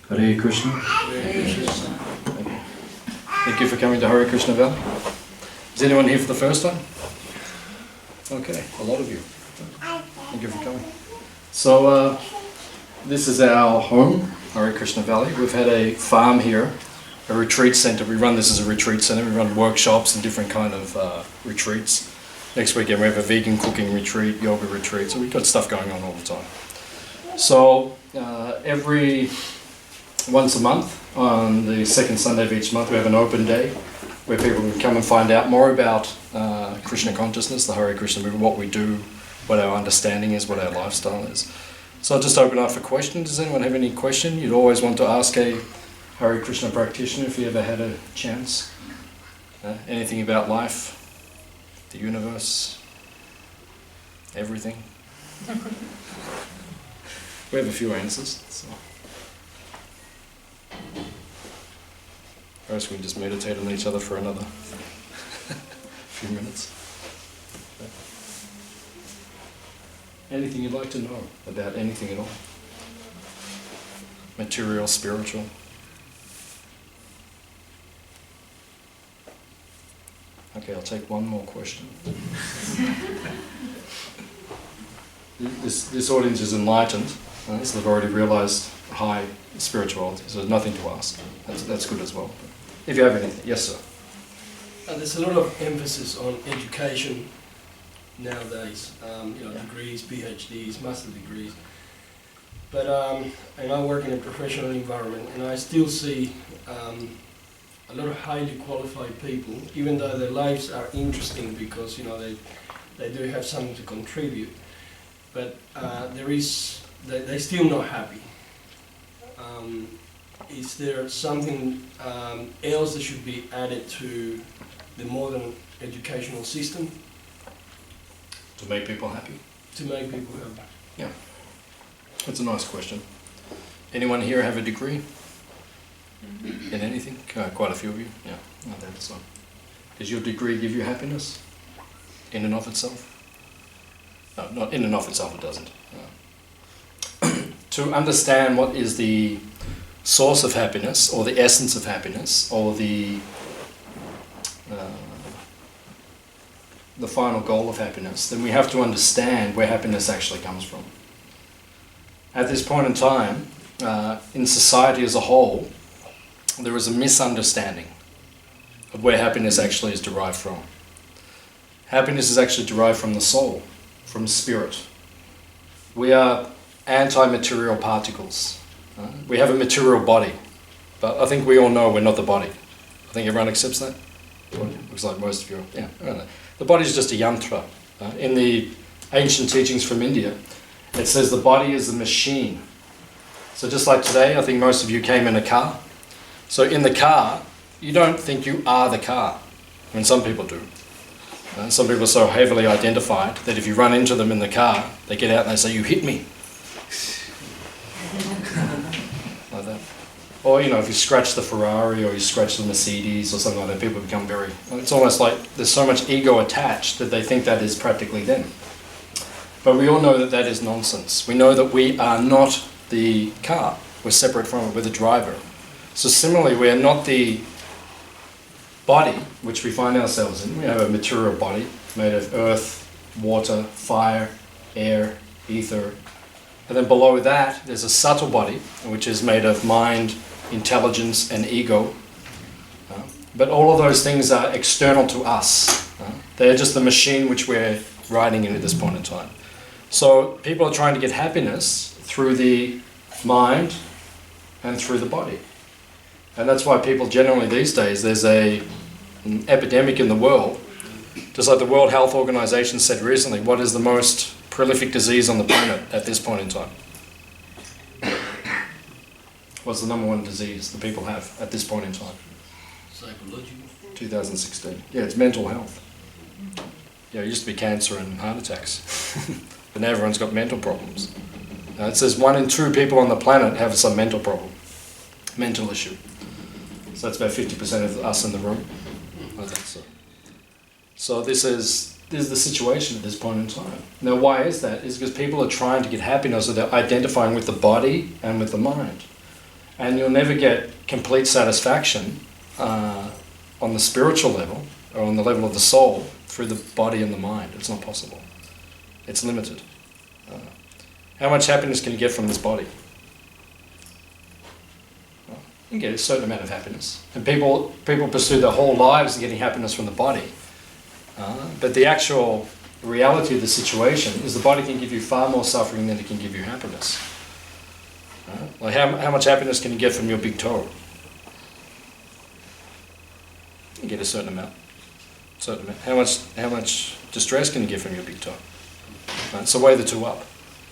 Hare Krishna. Hare Krishna. Thank you for coming to Hare Krishna Valley. Is anyone here for the first time? Okay, a lot of you. Thank you for coming. So, this is our home, Hare Krishna Valley. We've had a farm here, a retreat center. We run this as a retreat center. We run workshops and different kind of retreats. Next weekend we have a vegan cooking retreat, yoga retreat. So we've got stuff going on all the time. So, every once a month, on the second Sunday of each month, we have an open day where people can come and find out more about Krishna consciousness, the Hare Krishna movement, what we do, what our understanding is, what our lifestyle is. So I'll just open up for questions. Does anyone have any question? You'd always want to ask a Hare Krishna practitioner if you ever had a chance. Anything about life, the universe, everything. We have a few answers. So. Or else we can just meditate on each other for another few minutes. Anything you'd like to know about anything at all? Material, spiritual? Okay, I'll take one more question. This audience is enlightened, so they've already realized high spirituality, so there's nothing to ask. That's good as well. If you have anything, yes sir. There's a lot of emphasis on education nowadays, degrees, PhDs, master degrees. But and I work in a professional environment, and I still see a lot of highly qualified people, even though their lives are interesting because they do have something to contribute. But they're still not happy. Is there something else that should be added to the modern educational system? To make people happy? To make people happy. Yeah. That's a nice question. Anyone here have a degree? In anything? Quite a few of you? Yeah. No, that's so. Does your degree give you happiness? In and of itself? No, not in and of itself it doesn't. No. To understand what is the source of happiness, or the essence of happiness, or the final goal of happiness, then we have to understand where happiness actually comes from. At this point in time, in society as a whole, there is a misunderstanding of where happiness actually is derived from. Happiness is actually derived from the soul, from spirit. We are anti-material particles. We have a material body, but I think we all know we're not the body. I think everyone accepts that? Looks like most of you. Yeah. The body is just a yantra. In the ancient teachings from India, it says the body is a machine. So just like today, I think most of you came in a car. So in the car, you don't think you are the car. I mean, some people do. Some people are so heavily identified that if you run into them in the car, they get out and they say, "You hit me." Like that. Or, if you scratch the Ferrari or you scratch the Mercedes or something like that, people become very... It's almost like there's so much ego attached that they think that is practically them. But we all know that that is nonsense. We know that we are not the car. We're separate from it. We're the driver. So similarly, we are not the body which we find ourselves in. We have a material body made of earth, water, fire, air, ether. And then below that, there's a subtle body, which is made of mind, intelligence, and ego. But all of those things are external to us. They're just the machine which we're riding in at this point in time. So people are trying to get happiness through the mind and through the body. And that's why people generally these days, there's an epidemic in the world. Just like the World Health Organization said recently, what is the most prolific disease on the planet at this point in time? What's the number one disease that people have at this point in time? Psychological. 2016. Yeah, it's mental health. Yeah, it used to be cancer and heart attacks. But now everyone's got mental problems. It says 1 in 2 people on the planet have some mental problem, mental issue. So that's about 50% of us in the room. I think so. So this is the situation at this point in time. Now why is that? It's because people are trying to get happiness, so they're identifying with the body and with the mind. And you'll never get complete satisfaction on the spiritual level, or on the level of the soul, through the body and the mind. It's not possible. It's limited. How much happiness can you get from this body? Well, you can get a certain amount of happiness. And people pursue their whole lives getting happiness from the body. But the actual reality of the situation is the body can give you far more suffering than it can give you happiness. Like how much happiness can you get from your big toe? You get a certain amount. How much distress can you get from your big toe? Right? So weigh the two up.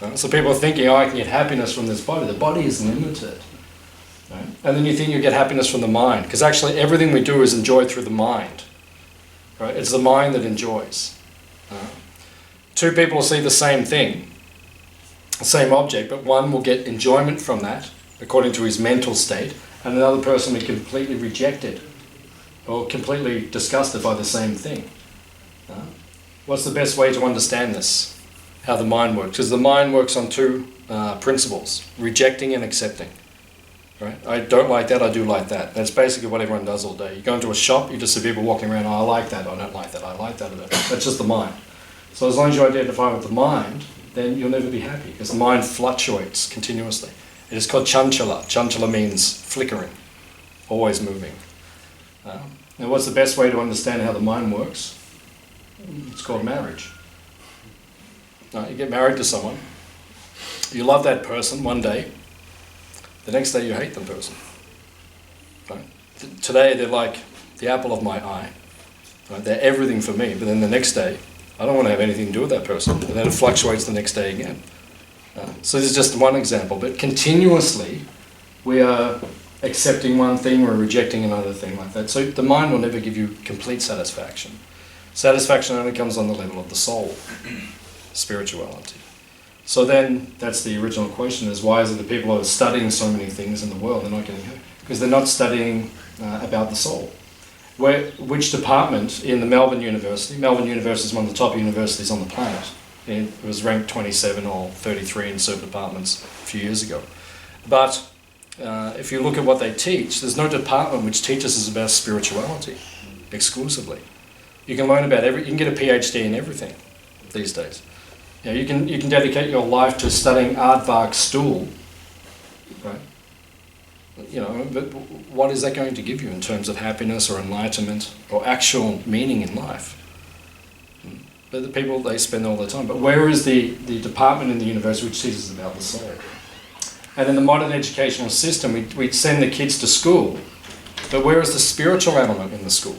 Right? So people are thinking, I can get happiness from this body. The body is limited. Right? And then you think you get happiness from the mind, because actually everything we do is enjoyed through the mind. Right? It's the mind that enjoys. Two people will see the same thing, the same object, but one will get enjoyment from that, according to his mental state, and another person will be completely rejected or completely disgusted by the same thing. What's the best way to understand this? How the mind works? Because the mind works on two principles, rejecting and accepting. Right? I don't like that, I do like that. That's basically what everyone does all day. You go into a shop, you just see people walking around, I like that, I don't like that, I like that, I don't. That's just the mind. So as long as you identify with the mind, then you'll never be happy, because the mind fluctuates continuously. It is called chanchala. Chanchala means flickering, always moving. Now what's the best way to understand how the mind works? It's called marriage. You get married to someone, you love that person one day, the next day you hate the person. Right? Today they're like the apple of my eye. Right? They're everything for me, but then the next day, I don't want to have anything to do with that person. And then it fluctuates the next day again. So this is just one example, but continuously we are accepting one thing or rejecting another thing like that. So the mind will never give you complete satisfaction. Satisfaction only comes on the level of the soul, spirituality. So then that's the original question, is why is it that people are studying so many things in the world, they're not getting hurt? Because they're not studying about the soul. Which department in the Melbourne University is one of the top universities on the planet. It was ranked 27 or 33 in certain departments a few years ago. But if you look at what they teach, there's no department which teaches us about spirituality exclusively. You can learn about you can get a PhD in everything these days. You know, you can dedicate your life to studying aardvark stool, right? You know, but what is that going to give you in terms of happiness or enlightenment or actual meaning in life? But the people, they spend all their time. But where is the department in the university which teaches about the soul? And in the modern educational system, we send the kids to school, but where is the spiritual element in the school?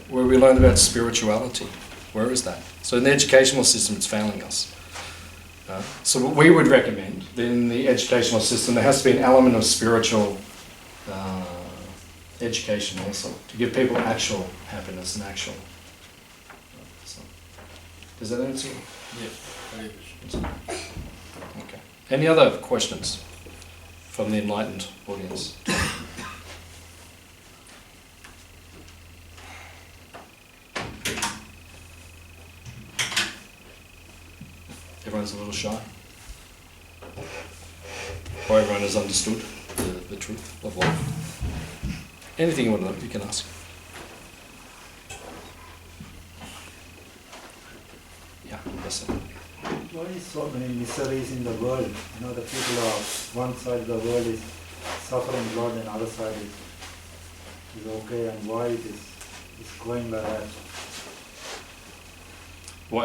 Where we learn about spirituality. Where is that? So in the educational system, it's failing us. So what we would recommend, in the educational system, there has to be an element of spiritual education also, to give people actual happiness and actual. So, does that answer? Yeah. Okay. Any other questions from the enlightened audience? Everyone's a little shy. Or everyone has understood the truth of life. Anything you want to know, you can ask. Yeah, yes sir. Why is so many miseries in the world? You know, the people of one side of the world is suffering a lot and other side is okay, and why it is going like that?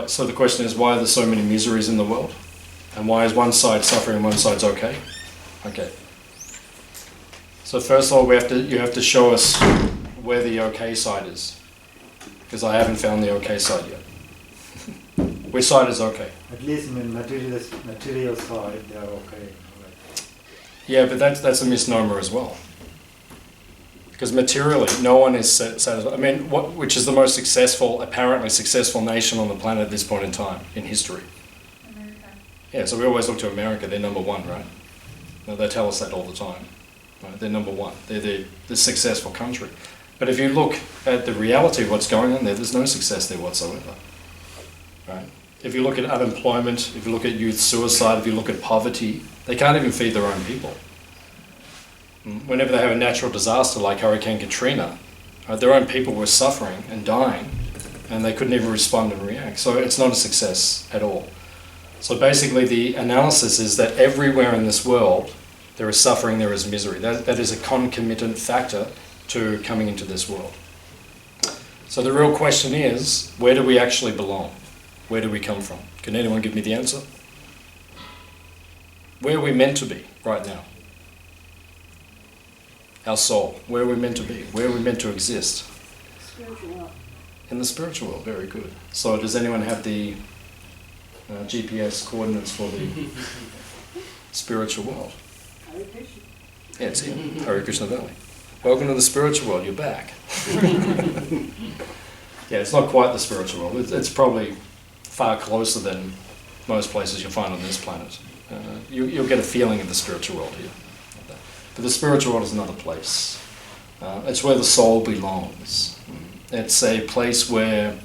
So the question is, why are there so many miseries in the world? And why is one side suffering and one side's okay? Okay. So first of all, you have to show us where the okay side is. Because I haven't found the okay side yet. Which side is okay? At least in material side, they are okay. Right. Yeah, but that's a misnomer as well. Because materially, no one is satisfied. I mean, which is the most apparently successful nation on the planet at this point in time, in history? America. Yeah, so we always look to America, they're number one, right? Well, they tell us that all the time. Right? They're number one, they're the successful country. But if you look at the reality of what's going on there, there's no success there whatsoever. Right? If you look at unemployment, if you look at youth suicide, if you look at poverty, they can't even feed their own people. Whenever they have a natural disaster like Hurricane Katrina, their own people were suffering and dying, and they couldn't even respond and react. So it's not a success at all. So basically the analysis is that everywhere in this world there is suffering, there is misery. That is a concomitant factor to coming into this world. So the real question is, where do we actually belong? Where do we come from? Can anyone give me the answer? Where are we meant to be right now? Our soul. Where are we meant to be? Where are we meant to exist? Spiritual world. In the spiritual world. Very good. So does anyone have the GPS coordinates for the spiritual world? Hare Krishna. Yeah, it's here. Hare Krishna Valley. Welcome to the spiritual world. You're back. Yeah, it's not quite the spiritual world. It's probably far closer than most places you'll find on this planet. You'll get a feeling of the spiritual world here. But the spiritual world is another place. It's where the soul belongs. It's a place where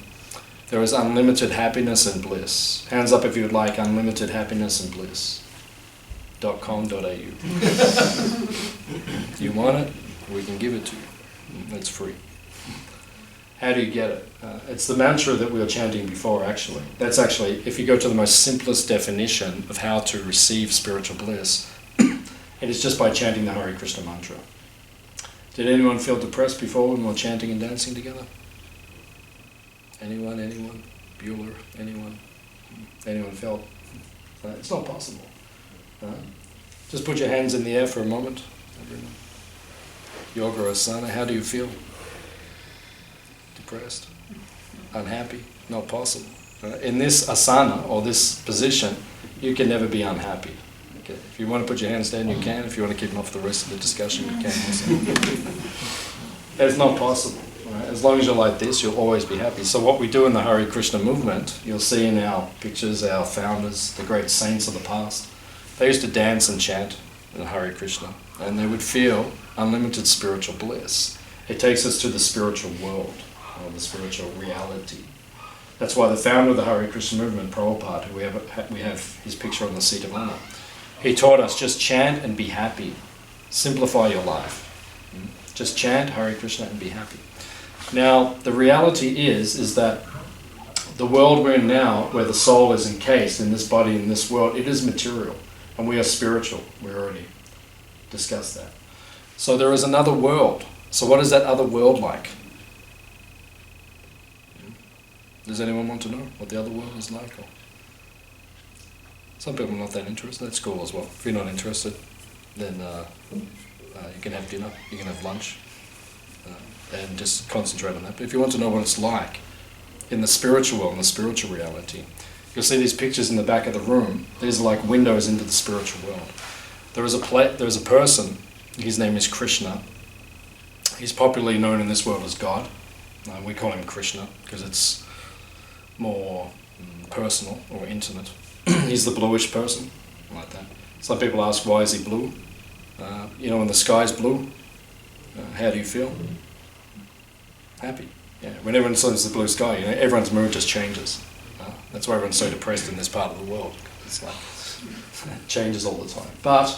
there is unlimited happiness and bliss. Hands up if you would like unlimited happiness and bliss. .com.au. You want it? We can give it to you. It's free. How do you get it? It's the mantra that we were chanting before, actually. That's actually, if you go to the most simplest definition of how to receive spiritual bliss, it is just by chanting the Hare Krishna mantra. Did anyone feel depressed before when we were chanting and dancing together? Anyone? Bueller? Anyone? Anyone felt? It's not possible. Just put your hands in the air for a moment. Everyone. Yoga asana, how do you feel? Depressed? Unhappy? Not possible. In this asana, or this position, you can never be unhappy. Okay. If you want to put your hands down, you can. If you want to keep them off for the rest of the discussion, you can also. It's not possible. Right? As long as you're like this, you'll always be happy. So what we do in the Hare Krishna movement, you'll see in our pictures, our founders, the great saints of the past, they used to dance and chant in Hare Krishna, and they would feel unlimited spiritual bliss. It takes us to the spiritual world, or the spiritual reality. That's why the founder of the Hare Krishna movement, Prabhupada, who we have his picture on the seat of honor, he taught us, just chant and be happy. Simplify your life. Just chant Hare Krishna and be happy. Now, the reality is that the world we're in now, where the soul is encased in this body, in this world, it is material. And we are spiritual. We already discussed that. So there is another world. So what is that other world like? Does anyone want to know what the other world is like? Or some people are not that interested. That's cool as well. If you're not interested, then you can have dinner, you can have lunch, and just concentrate on that. But if you want to know what it's like in the spiritual world, in the spiritual reality, you'll see these pictures in the back of the room. These are like windows into the spiritual world. There is a person, his name is Krishna. He's popularly known in this world as God. We call him Krishna because it's more personal or intimate. He's the bluish person, like that. Some people ask, why is he blue? When the sky's blue, how do you feel? Happy. Yeah. When everyone sees the blue sky, everyone's mood just changes. That's why everyone's so depressed in this part of the world. It's like it changes all the time. But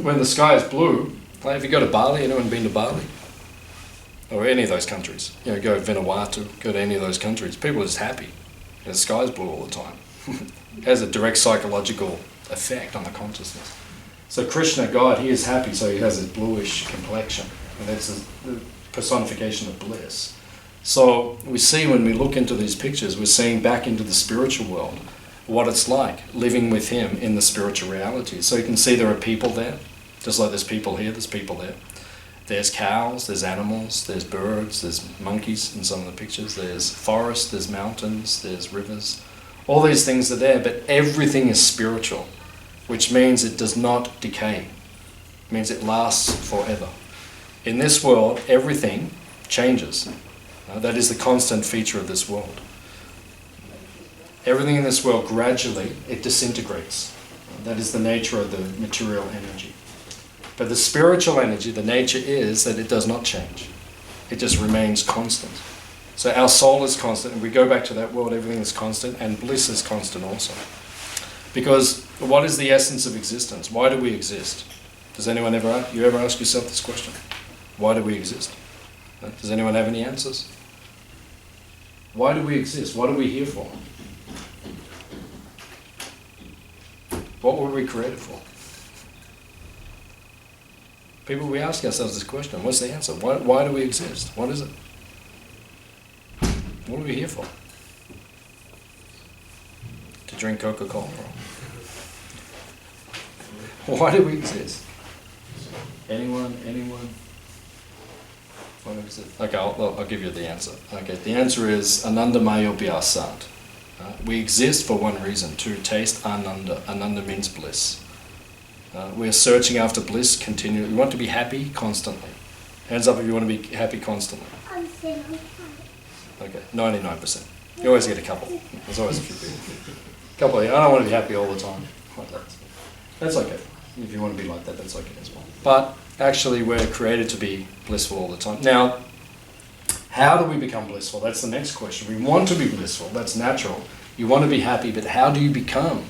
when the sky is blue, like if you go to Bali, anyone been to Bali? Or any of those countries? Go to Vanuatu, go to any of those countries. People are just happy. The sky's blue all the time. It has a direct psychological effect on the consciousness. So Krishna, God, he is happy, so he has this bluish complexion. And that's the personification of bliss. So we see when we look into these pictures, we're seeing back into the spiritual world what it's like living with him in the spiritual reality. So you can see there are people there, just like there's people here, there's people there. There's cows, there's animals, there's birds, there's monkeys in some of the pictures, there's forests, there's mountains, there's rivers. All these things are there, but everything is spiritual, which means it does not decay. It means it lasts forever. In this world, everything changes. That is the constant feature of this world. Everything in this world, gradually, it disintegrates. That is the nature of the material energy. But the spiritual energy, the nature is that it does not change. It just remains constant. So our soul is constant, and we go back to that world, everything is constant, and bliss is constant also. Because what is the essence of existence? Why do we exist? Does anyone ever ask yourself this question? Why do we exist? Does anyone have any answers? Why do we exist? What are we here for? What were we created for? People, we ask ourselves this question. What's the answer? Why do we exist? What is it? What are we here for? To drink Coca-Cola? Why do we exist? Anyone? Why do we exist? Okay, I'll give you the answer. Okay, the answer is Anandamayo Bhyasat. We exist for one reason, to taste Ananda. Ananda means bliss. We're searching after bliss continually. We want to be happy constantly. Hands up if you want to be happy constantly. Okay, 99%. You always get a couple. There's always a few people. Couple of you, I don't want to be happy all the time. Like that. That's okay. If you want to be like that, that's okay as well. But actually, we're created to be blissful all the time. Now, how do we become blissful? That's the next question. We want to be blissful. That's natural. You want to be happy, but how do you become?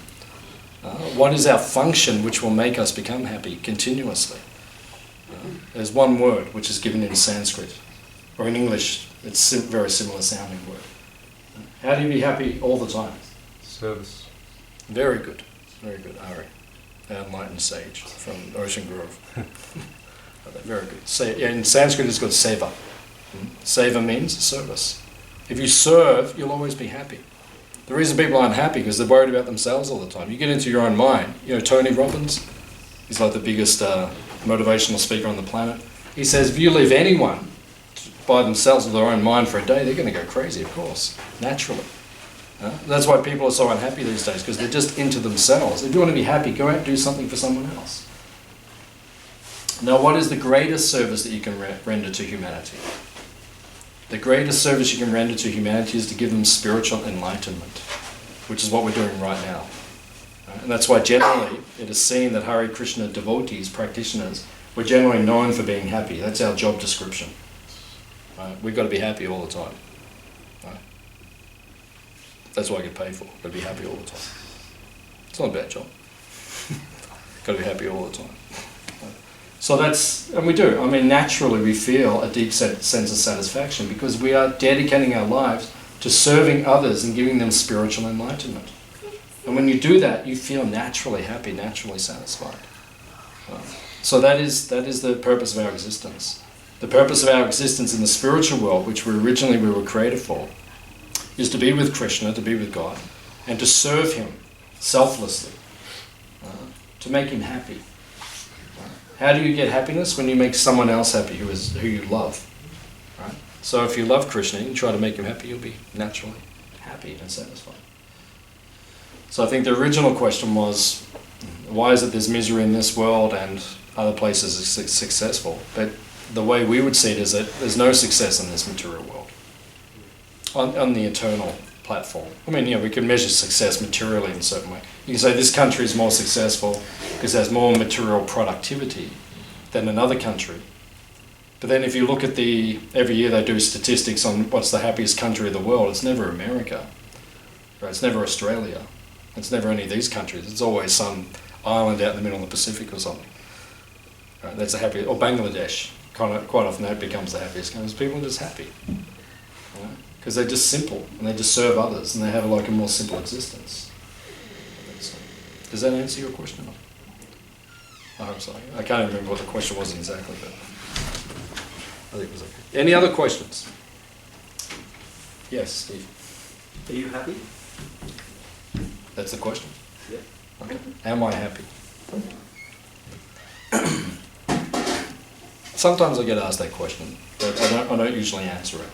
What is our function which will make us become happy continuously? There's one word which is given in Sanskrit, or in English, it's a very similar sounding word. How do you be happy all the time? Service. Very good. Very good, Ari. Our enlightened sage from Ocean Grove. Very good. In Sanskrit it's called seva. Seva means service. If you serve, you'll always be happy. The reason people aren't happy is because they're worried about themselves all the time. You get into your own mind. You know, Tony Robbins, he's like the biggest motivational speaker on the planet. He says if you leave anyone by themselves with their own mind for a day, they're going to go crazy, of course, naturally. That's why people are so unhappy these days, because they're just into themselves. If you want to be happy, go out and do something for someone else. Now, what is the greatest service that you can render to humanity? The greatest service you can render to humanity is to give them spiritual enlightenment, which is what we're doing right now. And that's why generally it is seen that Hare Krishna devotees, practitioners, we're generally known for being happy. That's our job description. We've got to be happy all the time. That's what I get paid for. Got to be happy all the time. It's not a bad job. Got to be happy all the time. So that's, and we do. I mean, naturally we feel a deep sense of satisfaction because we are dedicating our lives to serving others and giving them spiritual enlightenment. And when you do that, you feel naturally happy, naturally satisfied. So that is the purpose of our existence. The purpose of our existence in the spiritual world, which we were created for, is to be with Krishna, to be with God, and to serve Him selflessly, to make Him happy. How do you get happiness? When you make someone else happy who you love. Right? So if you love Krishna and you try to make him happy, you'll be naturally happy and satisfied. So I think the original question was, why is it there's misery in this world and other places are successful? But the way we would see it is that there's no success in this material world. On the eternal platform. I mean, we can measure success materially in a certain way. You can say this country is more successful because it has more material productivity than another country. But then if you look at every year they do statistics on what's the happiest country of the world, it's never America. Right? It's never Australia. It's never any of these countries. It's always some island out in the middle of the Pacific or something. Right? That's the happiest, or Bangladesh. Quite often that becomes the happiest country. People are just happy. Because they're just simple and they just serve others and they have like a more simple existence. Does that answer your question? I hope so. I can't remember what the question was exactly, but I think it was okay. Any other questions? Yes, Steve. Are you happy? That's the question? Yeah. Okay. Am I happy? Sometimes I get asked that question, but I don't usually answer it.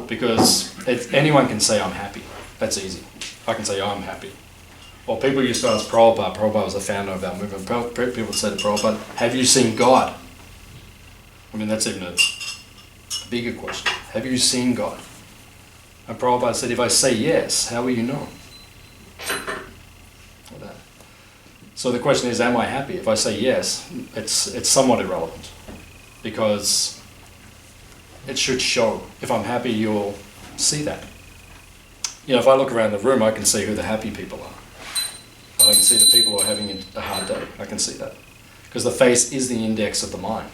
Because anyone can say I'm happy. That's easy. I can say I'm happy. Or people used to ask Prabhupada. Prabhupada was the founder of our movement. People say to Prabhupada, have you seen God? I mean, that's even a bigger question. Have you seen God? And Prabhupada said, if I say yes, how will you know? Like that. So the question is, am I happy? If I say yes, it's somewhat irrelevant. Because it should show. If I'm happy, you'll see that. If I look around the room, I can see who the happy people are. And I can see the people who are having a hard day. I can see that. Because the face is the index of the mind.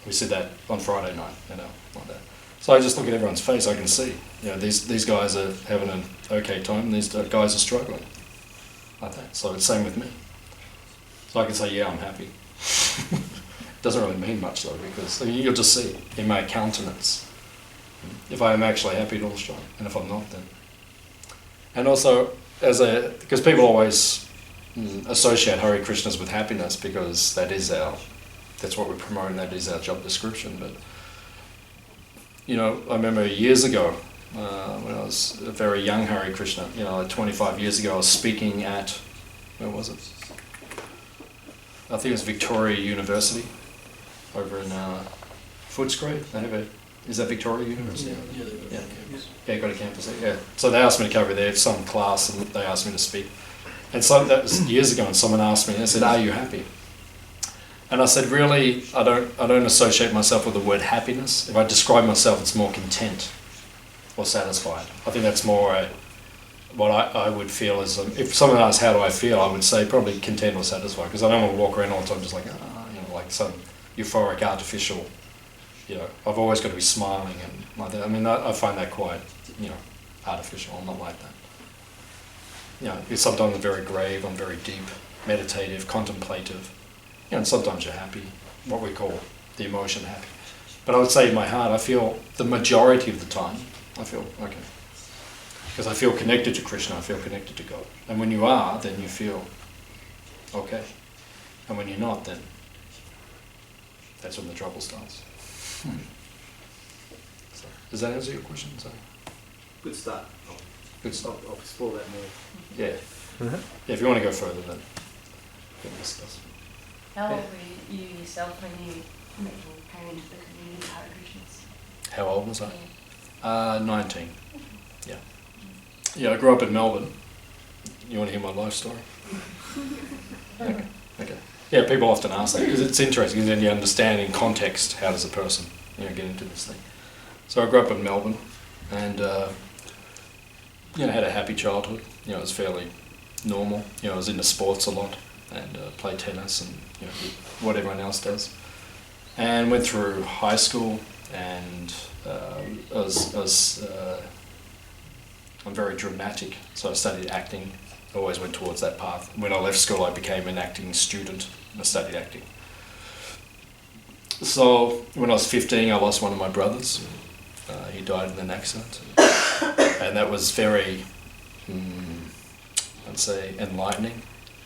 We see that on Friday night, like that. So I just look at everyone's face, I can see, these guys are having an okay time, and these guys are struggling, like that. So it's same with me. So I can say, yeah, I'm happy. Doesn't really mean much though, because you'll just see in my countenance if I am actually happy at all, strong, and if I'm not, then. And also, because people always associate Hare Krishnas with happiness, because that's what we promote, and that is our job description. But I remember years ago when I was a very young Hare Krishna, like 25 years ago, I was speaking at, where was it? I think it was Victoria University over in Footscray. Is that Victoria University? Yeah, got a campus there. Yeah. So they asked me to cover there some class, and they asked me to speak. And so that was years ago, and someone asked me, they said, "Are you happy?" And I said, really, I don't associate myself with the word happiness. If I describe myself, it's more content or satisfied. I think that's more what I would feel is, if someone asks how do I feel, I would say probably content or satisfied, because I don't want to walk around all the time just like, like some euphoric, artificial, I've always got to be smiling and like that. I mean, I find that quite, artificial. I'm not like that. Sometimes I'm very grave, I'm very deep, meditative, contemplative. And sometimes you're happy, what we call the emotion happy. But I would say in my heart, I feel the majority of the time, I feel okay. Because I feel connected to Krishna, I feel connected to God. And when you are, then you feel okay. And when you're not, then that's when the trouble starts. So, does that answer your question? So, Good start. good stuff. I'll explore that more. Yeah. Yeah. If you want to go further, then we can discuss. How old were you yourself when you came into the community of Hare Krishnas? How old was I? 19. Yeah. Yeah, I grew up in Melbourne. You want to hear my life story? Okay. Yeah, people often ask that because it's interesting, because then you understand in context how does a person get into this thing. So I grew up in Melbourne, and had a happy childhood. It was fairly normal. I was into sports a lot and played tennis and what everyone else does. And went through high school, and I'm very dramatic, so I studied acting. I always went towards that path. When I left school, I became an acting student. I studied acting. So when I was 15, I lost one of my brothers. He died in an accident, and that was very, I'd say, enlightening,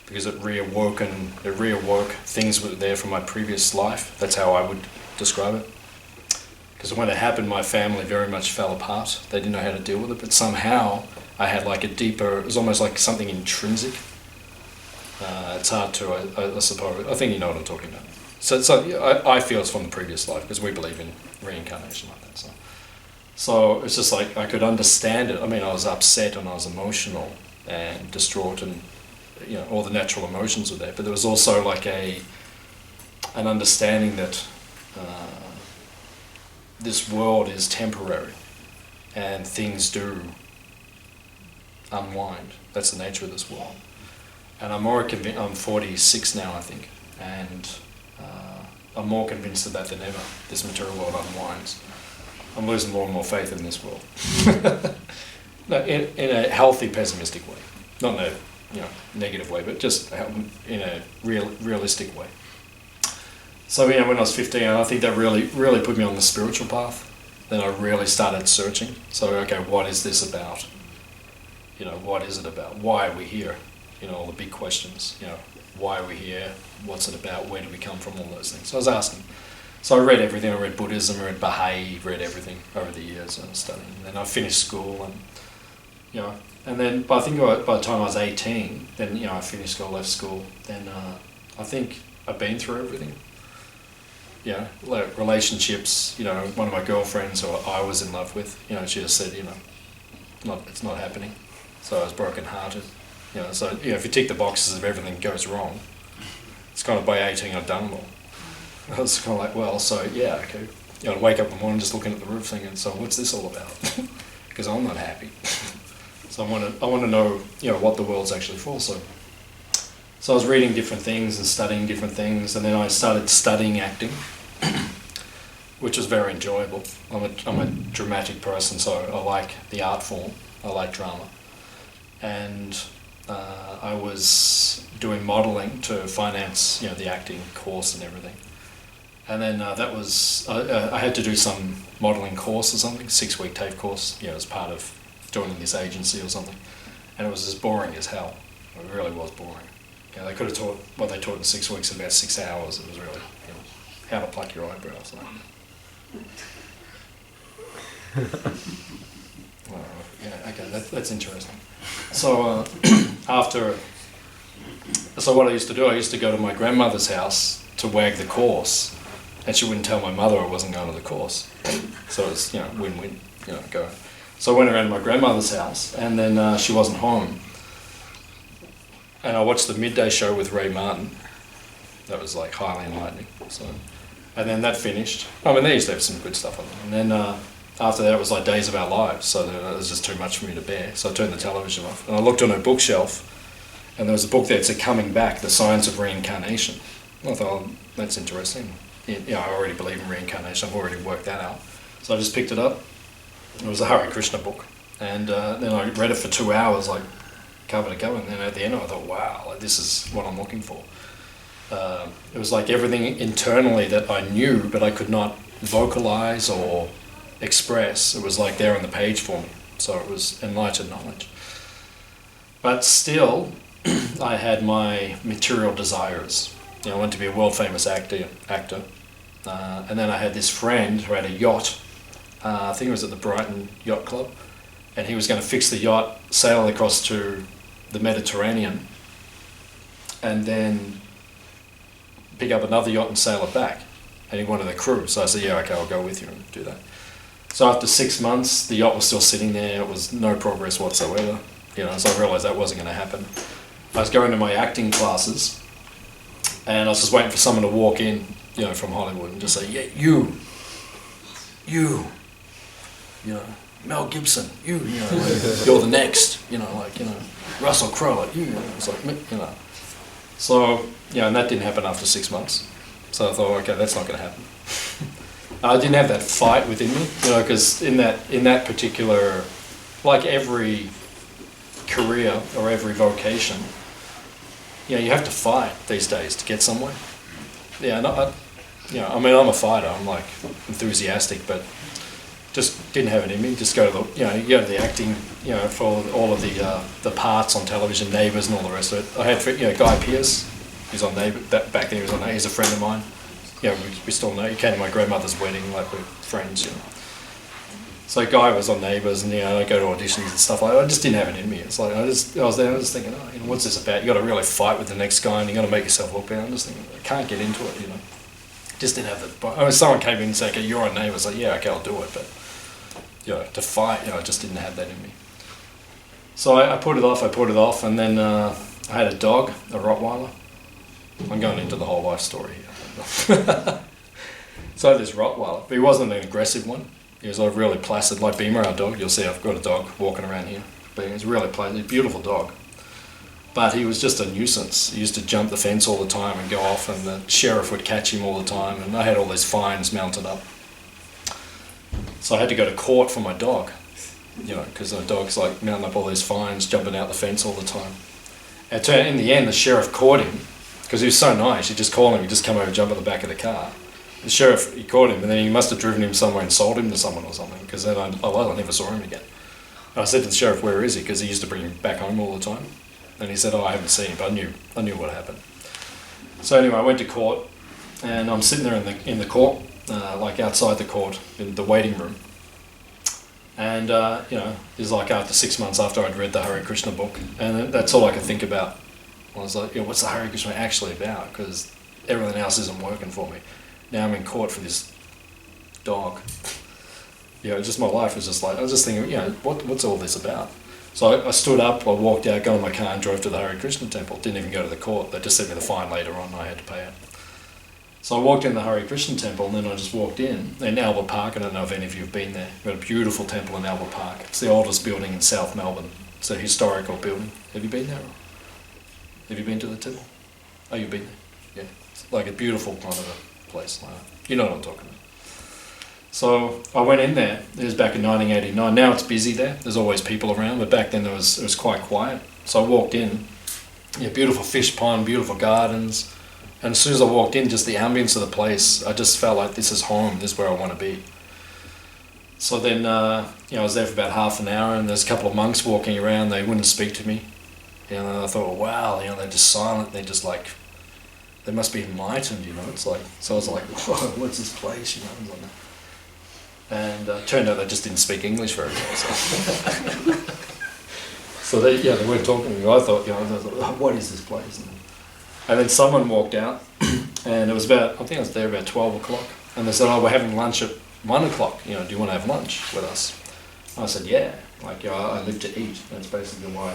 because it reawoke things that were there from my previous life. That's how I would describe it. Because when it happened, my family very much fell apart. They didn't know how to deal with it, but somehow I had like a deeper, it was almost like something intrinsic. It's hard to, I suppose, I think you know what I'm talking about. So I feel it's from the previous life, because we believe in reincarnation like that. So it's just like I could understand it. I mean, I was upset and I was emotional and distraught, and all the natural emotions were there. But there was also like an understanding that this world is temporary and things do unwind. That's the nature of this world. And I'm more convinced. I'm 46 now, I think, and I'm more convinced of that than ever. This material world unwinds. I'm losing more and more faith in this world. No, in a healthy, pessimistic way, not in a negative way, but just in a realistic way. So when I was 15, I think that really put me on the spiritual path. Then I really started searching. So okay, what is this about? What is it about? Why are we here? All the big questions. Why are we here? What's it about? Where do we come from? All those things. So I was asking. So I read everything. I read Buddhism, I read Baha'i, read everything over the years I was studying. And then I finished school, and and then by the time I was 18, then I finished school, left school. Then I think I've been through everything. Like relationships. One of my girlfriends who I was in love with. She just said, it's not happening. So I was broken-hearted. So if you tick the boxes of everything goes wrong, it's kind of by 18 I've done them all. I was kind of like, well, so yeah, okay. I'd wake up in the morning just looking at the roof thinking, so what's this all about? Because I'm not happy. So I want to know, what the world's actually for. So So I was reading different things and studying different things, and then I started studying acting, which was very enjoyable. I'm a dramatic person, so I like the art form. I like drama. And I was doing modelling to finance, the acting course and everything. And then that was, I had to do some modelling course or something, 6-week TAFE course, as part of joining this agency or something. And it was as boring as hell. It really was boring. They could have taught what they taught in 6 weeks in about 6 hours. It was really, how to pluck your eyebrows. Well, okay, that's interesting. So so what I used to do, I used to go to my grandmother's house to wag the course, and she wouldn't tell my mother I wasn't going to the course. So it was, win-win, go. So I went around to my grandmother's house, and then she wasn't home. And I watched the midday show with Ray Martin. That was like highly enlightening. So, and then that finished. I mean, they used to have some good stuff on them. And then after that, it was like Days of Our Lives. So it was just too much for me to bear. So I turned the television off. And I looked on her bookshelf, and there was a book there that said Coming Back, The Science of Reincarnation. I thought, oh, that's interesting. I already believe in reincarnation. I've already worked that out. So I just picked it up. It was a Hare Krishna book. And then I read it for 2 hours, like cover to cover. And then at the end, I thought, wow, this is what I'm looking for. It was like everything internally that I knew, but I could not vocalize or express. It was like there on the page for me. So it was enlightened knowledge. But still, I had my material desires. I wanted to be a world famous actor. And then I had this friend who had a yacht. I think it was at the Brighton Yacht Club. And he was going to fix the yacht, sail across to the Mediterranean, and then pick up another yacht and sail it back. And he wanted a crew. So I said, yeah, okay, I'll go with you and do that. So after 6 months, the yacht was still sitting there. It was no progress whatsoever. So I realised that wasn't going to happen. I was going to my acting classes, and I was just waiting for someone to walk in, from Hollywood and just say, yeah, you, Mel Gibson, you're the next, Russell Crowe, it's like, So, and that didn't happen after 6 months. So I thought, okay, that's not going to happen. I didn't have that fight within me, because in that particular, like every career or every vocation, you have to fight these days to get somewhere. I'm a fighter. I'm like enthusiastic, but just didn't have it in me. Just go to the acting, for all of the parts on television, Neighbours and all the rest of it. I had, Guy Pearce, who's on Neighbours, back then he was on Neighbours, he's a friend of mine. We still know, he came to my grandmother's wedding, like we're friends, So Guy was on Neighbours, and I go to auditions and stuff like that. I just didn't have it in me. It's like, I was there, I was thinking, what's this about? You got to really fight with the next guy, and you got to make yourself look better. I'm just thinking, I can't get into it, Just didn't have the. Someone came in and said, okay, you're on Neighbours. Like, yeah, okay, I'll do it, but to fight, I just didn't have that in me. So I put it off, and then I had a dog, a Rottweiler. I'm going into the whole life story here. So I had this Rottweiler, but he wasn't an aggressive one. He was like really placid, like Beamer, our dog. You'll see I've got a dog walking around here. But he was really placid, beautiful dog. But he was just a nuisance. He used to jump the fence all the time and go off, and the sheriff would catch him all the time, and I had all these fines mounted up. So I had to go to court for my dog, because the dog's like mounting up all these fines, jumping out the fence all the time. And in the end, the sheriff caught him, because he was so nice. He'd just call him, he'd just come over and jump on the back of the car. The sheriff, he caught him, and then he must have driven him somewhere and sold him to someone or something, because then I never saw him again. And I said to the sheriff, where is he? Because he used to bring him back home all the time. And he said, I haven't seen him, but I knew what happened. So anyway, I went to court, and I'm sitting there in the court, like outside the court, in the waiting room. And, it was like after 6 months after I'd read the Hare Krishna book, and that's all I could think about. I was like, what's the Hare Krishna actually about? Because everything else isn't working for me. Now I'm in court for this dog. Just my life was just like, I was just thinking, what's all this about? So I stood up, I walked out, got in my car and drove to the Hare Krishna temple. Didn't even go to the court. They just sent me the fine later on and I had to pay it. So I walked in the Hare Krishna temple, and then I just walked in Albert Park. I don't know if any of you have been there. We've got a beautiful temple in Albert Park. It's the oldest building in South Melbourne. It's a historical building. Have you been there? Have you been to the temple? Oh, you've been there? Yeah. It's like a beautiful kind of a place like that. You know what I'm talking about. So I went in there. It was back in 1989. Now it's busy there. There's always people around, but back then it was quite quiet. So I walked in. Yeah, beautiful fish pond, beautiful gardens. And as soon as I walked in, just the ambience of the place, I just felt like this is home. This is where I want to be. So then, I was there for about half an hour, and there's a couple of monks walking around. They wouldn't speak to me. And I thought, wow, they're just silent. They're just like, they must be enlightened, It's like, so I was like, whoa, what's this place, And turned out they just didn't speak English very well. So they weren't talking to me. I thought, I was like, what is this place? And then someone walked out, and it was I think I was there about 12 o'clock, and they said, oh, we're having lunch at 1 o'clock, do you want to have lunch with us? And I said, yeah, I live to eat. That's basically why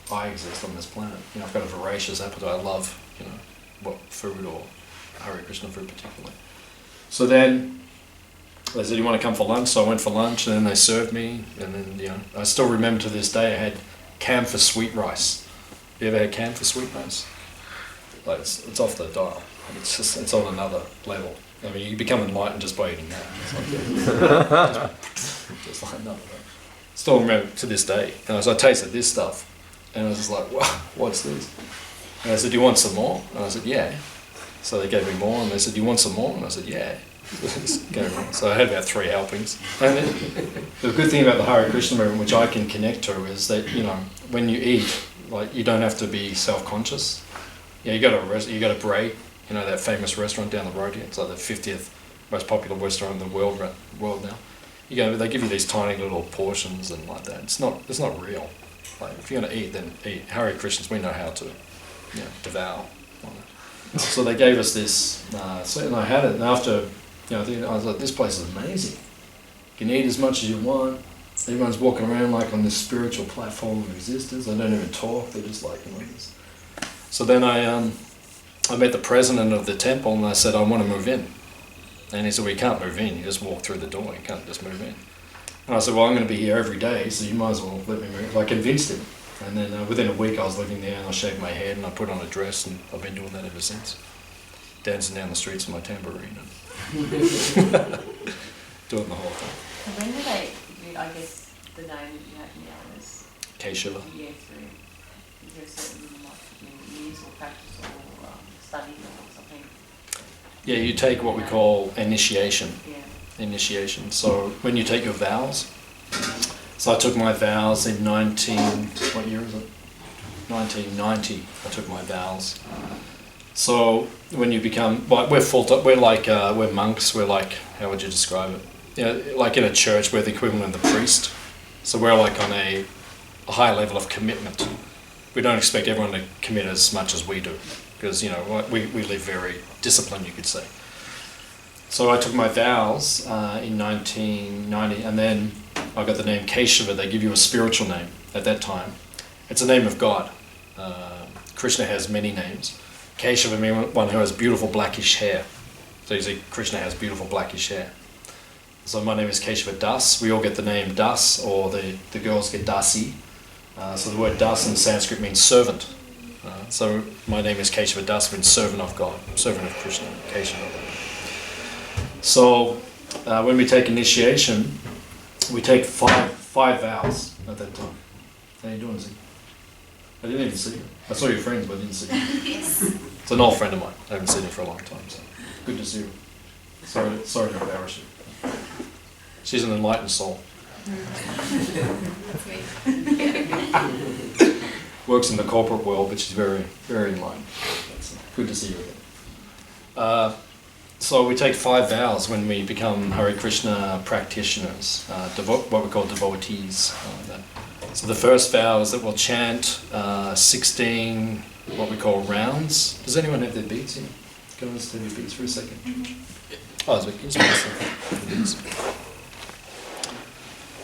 I exist on this planet. I've got a voracious appetite. I love, what food or Hare Krishna food particularly. So then they said, you want to come for lunch? So I went for lunch, and then they served me, and then, I still remember to this day I had camphor sweet rice. You ever had camphor sweet rice? Like it's off the dial. It's on another level. I mean, you become enlightened just by eating that. It's like, just like nothing. Still remember to this day. And so I tasted this stuff, and I was just like, wow, what's this? And I said, do you want some more? And I said, yeah. So they gave me more, and they said, do you want some more? And I said, yeah. So I had about 3 helpings. And the good thing about the Hare Krishna movement, which I can connect to, is that, when you eat, you don't have to be self-conscious. You go to Bray, that famous restaurant down the road here. It's like the 50th most popular restaurant in the world now. They give you these tiny little portions and like that. It's not real. Like if you're gonna eat, then eat. Hare Krishnas, we know how to, devour. So they gave us this, and I had it, and after, I was like, this place is amazing. You can eat as much as you want. Everyone's walking around like on this spiritual platform of existence. They don't even talk. They're just like, this. So then I met the president of the temple, and I said, I want to move in. And he said, well, you can't move in. You just walk through the door. You can't just move in. And I said, well, I'm going to be here every day, so you might as well let me move. I convinced him. And then within a week I was living there, and I shaved my head and I put on a dress, and I've been doing that ever since. Dancing down the streets with my tambourine and doing the whole thing. So when did they, I guess the name that you have now is K-Shiva. Yeah, through, is there a certain years or practice or study or something? Yeah, you take what we call initiation. Yeah. Initiation. So when you take your vows, so I took my vows in what year is it? 1990. I took my vows. So when you become, we're monks. We're like, how would you describe it? Like in a church, we're the equivalent of the priest. So we're like on a high level of commitment. We don't expect everyone to commit as much as we do, because we live very disciplined, you could say. So I took my vows in 1990, and then I got the name K-Shiva. They give you a spiritual name at that time. It's a name of God. Krishna has many names. K-Shiva means one who has beautiful blackish hair. So you see, Krishna has beautiful blackish hair. So my name is K-Shiva Das. We all get the name Das, or the girls get Dasi. So the word Das in Sanskrit means servant. So my name is K-Shiva Das, means servant of God, servant of Krishna, K-Shiva. So when we take initiation, we take five vows at that time. How you doing, Z? I didn't even see you. I saw your friends, but I didn't see you. Yes. It's an old friend of mine. I haven't seen her for a long time, so good to see you. Sorry to embarrass you. She's an enlightened soul. That's me. Works in the corporate world, but she's very, very enlightened. That's good to see you again. So we take 5 vows when we become Hare Krishna practitioners, what we call devotees. So the first vow is that we'll chant 16 what we call rounds. Does anyone have their beads here? Can I just have your beads for a second? Oh,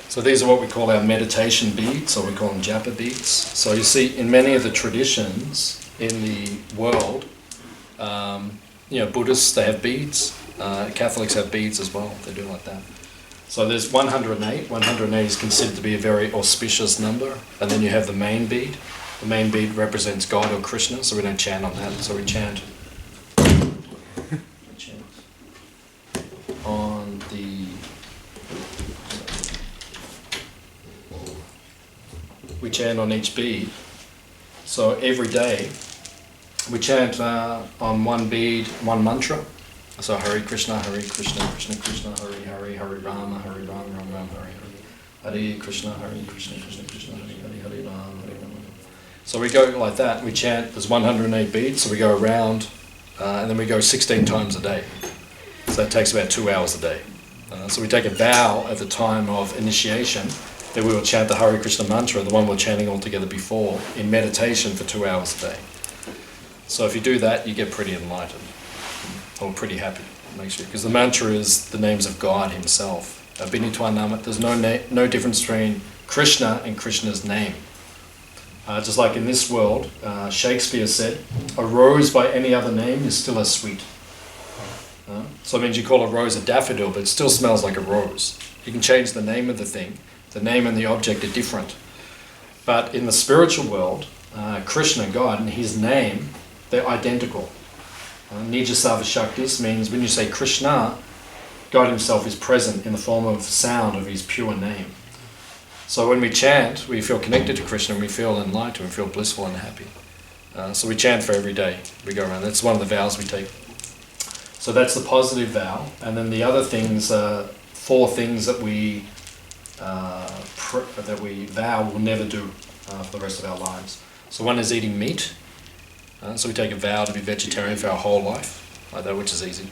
so these are what we call our meditation beads, or we call them japa beads. So you see, in many of the traditions in the world, Buddhists, they have beads. Catholics have beads as well. They do like that. So there's 108. 108 is considered to be a very auspicious number. And then you have the main bead. The main bead represents God or Krishna, so we don't chant on that. So we chant on the... We chant on each bead. So every day we chant on one bead, one mantra. So Hare Krishna, Krishna Krishna, Hare Hare, Hare Rama, Rama Rama, Hare Hare. Hare Krishna, Krishna Krishna, Hare Hare, Hare Rama, Hare Rama. So we go like that. We chant. There's 108 beads, so we go around, and then we go 16 times a day. So that takes about 2 hours a day. So we take a vow at the time of initiation that we will chant the Hare Krishna mantra, the one we're chanting all together before, in meditation for 2 hours a day. So if you do that, you get pretty enlightened, or pretty happy, makes you, because the mantra is the names of God Himself. There's no difference between Krishna and Krishna's name. Just like in this world, Shakespeare said, a rose by any other name is still as sweet. So it means you call a rose a daffodil, but it still smells like a rose. You can change the name of the thing. The name and the object are different. But in the spiritual world, Krishna, God, and His name, they're identical. Nijasava Shaktis means when you say Krishna, God Himself is present in the form of sound of His pure name. So when we chant, we feel connected to Krishna, and we feel enlightened, we feel blissful and happy. So we chant for every day. We go around. That's one of the vows we take. So that's the positive vow. And then the other things, 4 things that we vow we'll never do for the rest of our lives. So one is eating meat. So we take a vow to be vegetarian for our whole life, like that, which is easy.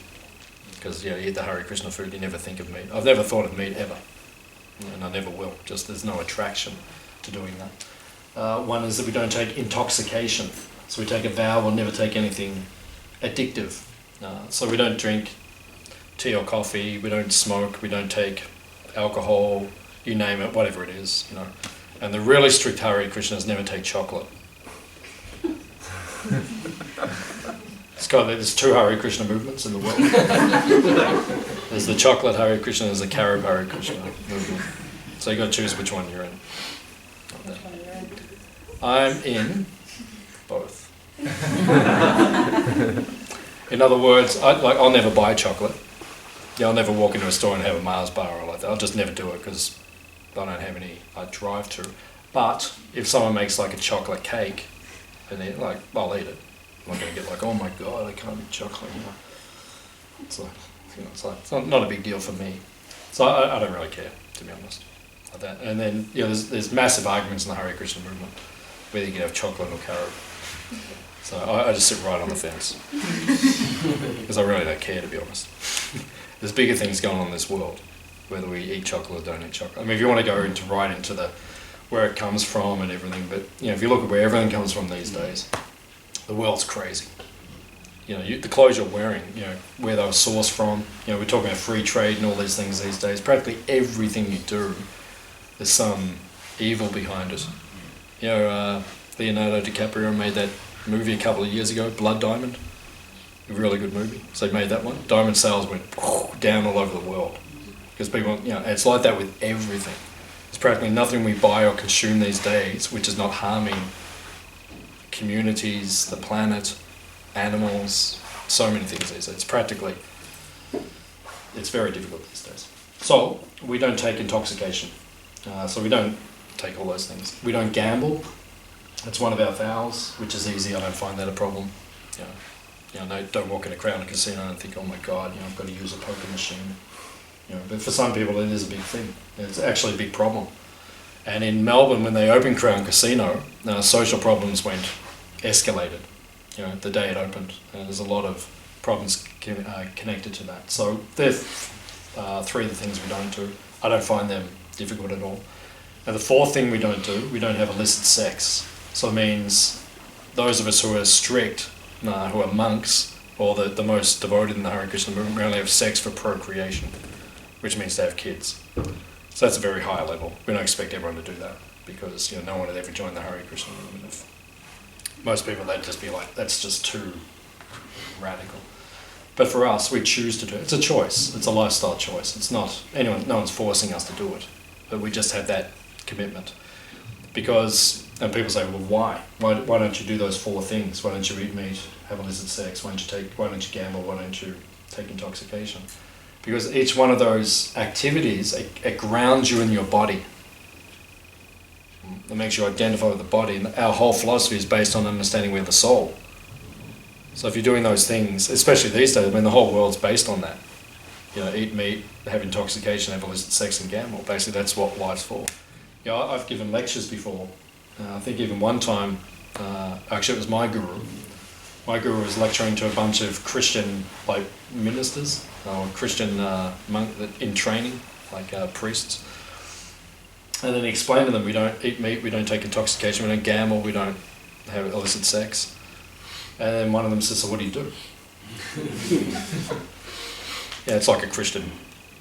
Because you eat the Hare Krishna food, you never think of meat. I've never thought of meat ever. And I never will. Just there's no attraction to doing that. One is that we don't take intoxication. So we take a vow we'll never take anything addictive. So we don't drink tea or coffee, we don't smoke, we don't take alcohol, you name it, whatever it is, And the really strict Hare Krishnas never take chocolate. There's 2 Hare Krishna movements in the world. There's the chocolate Hare Krishna, there's the carob Hare Krishna movement. So you got to choose which one you're in. I'm in both. In other words, I'll never buy chocolate. I'll never walk into a store and have a Mars bar or like that. I'll just never do it because I don't have any I drive to. But if someone makes like a chocolate cake, and I'll eat it. I'm not going to get oh my God, I can't eat chocolate. It's not a big deal for me. So I don't really care, to be honest. Like that. And then there's massive arguments in the Hare Krishna movement whether you can have chocolate or carob. So I just sit right on the fence because I really don't care, to be honest. There's bigger things going on in this world, whether we eat chocolate or don't eat chocolate. I mean, if you want to go right into the where it comes from and everything, but if you look at where everything comes from these days, the world's crazy. The clothes you're wearing, where they were sourced from. We're talking about free trade and all these things these days. Practically everything you do, there's some evil behind it. Leonardo DiCaprio made that movie a couple of years ago, Blood Diamond. A really good movie. So he made that one. Diamond sales went down all over the world because people, it's like that with everything. There's practically nothing we buy or consume these days which is not harming communities, the planet, animals, so many things these days. It's very difficult these days. So we don't take intoxication. So we don't take all those things. We don't gamble. It's one of our vows, which is easy. I don't find that a problem. Don't walk in a crowded casino and think, oh my God, I've got to use a poker machine. But for some people it is a big thing. It's actually a big problem. And in Melbourne, when they opened Crown Casino, social problems escalated. The day it opened. There's a lot of problems connected to that. So there's 3 of the things we don't do. I don't find them difficult at all. And the 4th thing we don't do, we don't have illicit sex. So it means those of us who are strict, who are monks, or the most devoted in the Hare Krishna movement, we only have sex for procreation, which means to have kids. So that's a very high level. We don't expect everyone to do that because no one would ever join the Hare Krishna movement. If most people, they'd just be like, that's just too radical. But for us, we choose to do it. It's a choice. It's a lifestyle choice. It's not no one's forcing us to do it, but we just have that commitment. and people say, well, why? Why don't you do those 4 things? Why don't you eat meat, have illicit sex? Why don't you gamble? Why don't you take intoxication? Because each one of those activities, it grounds you in your body. It makes you identify with the body. And our whole philosophy is based on understanding we're the soul. So if you're doing those things, especially these days, I mean, the whole world's based on that. Eat meat, have intoxication, have illicit sex, and gamble. Basically, that's what life's for. I've given lectures before. I think even one time, actually it was my guru. My guru was lecturing to a bunch of Christian ministers or Christian monk in training, priests. And then he explained to them, we don't eat meat, we don't take intoxication, we don't gamble, we don't have illicit sex. And then one of them says, so what do you do? Yeah, it's like a Christian,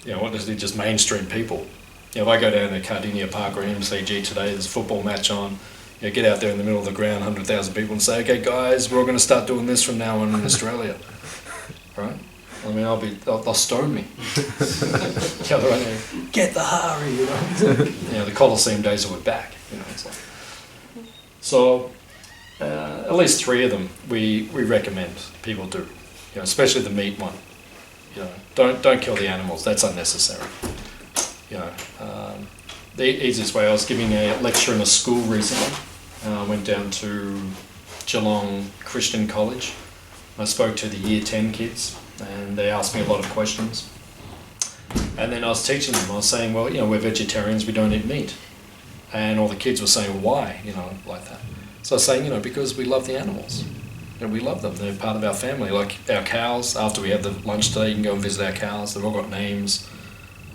what does he just mainstream people? If I go down to Cardinia Park or MCG today, there's a football match on, get out there in the middle of the ground, 100,000 people, and say, okay guys, we're all going to start doing this from now on in Australia. Right? I mean, they'll stone me. The other one, get the Hare, the Colosseum days are back. It's like. So, at least 3 of them we recommend people do, especially the meat one. Don't kill the animals. That's unnecessary. The easiest way. I was giving a lecture in a school recently. I went down to Geelong Christian College. I spoke to the Year 10 kids, and they asked me a lot of questions. And then I was teaching them. I was saying, well, we're vegetarians. We don't eat meat. And all the kids were saying, why? Like that. So I was saying, because we love the animals. We love them. They're part of our family. Like our cows, after we have the lunch today, you can go and visit our cows. They've all got names.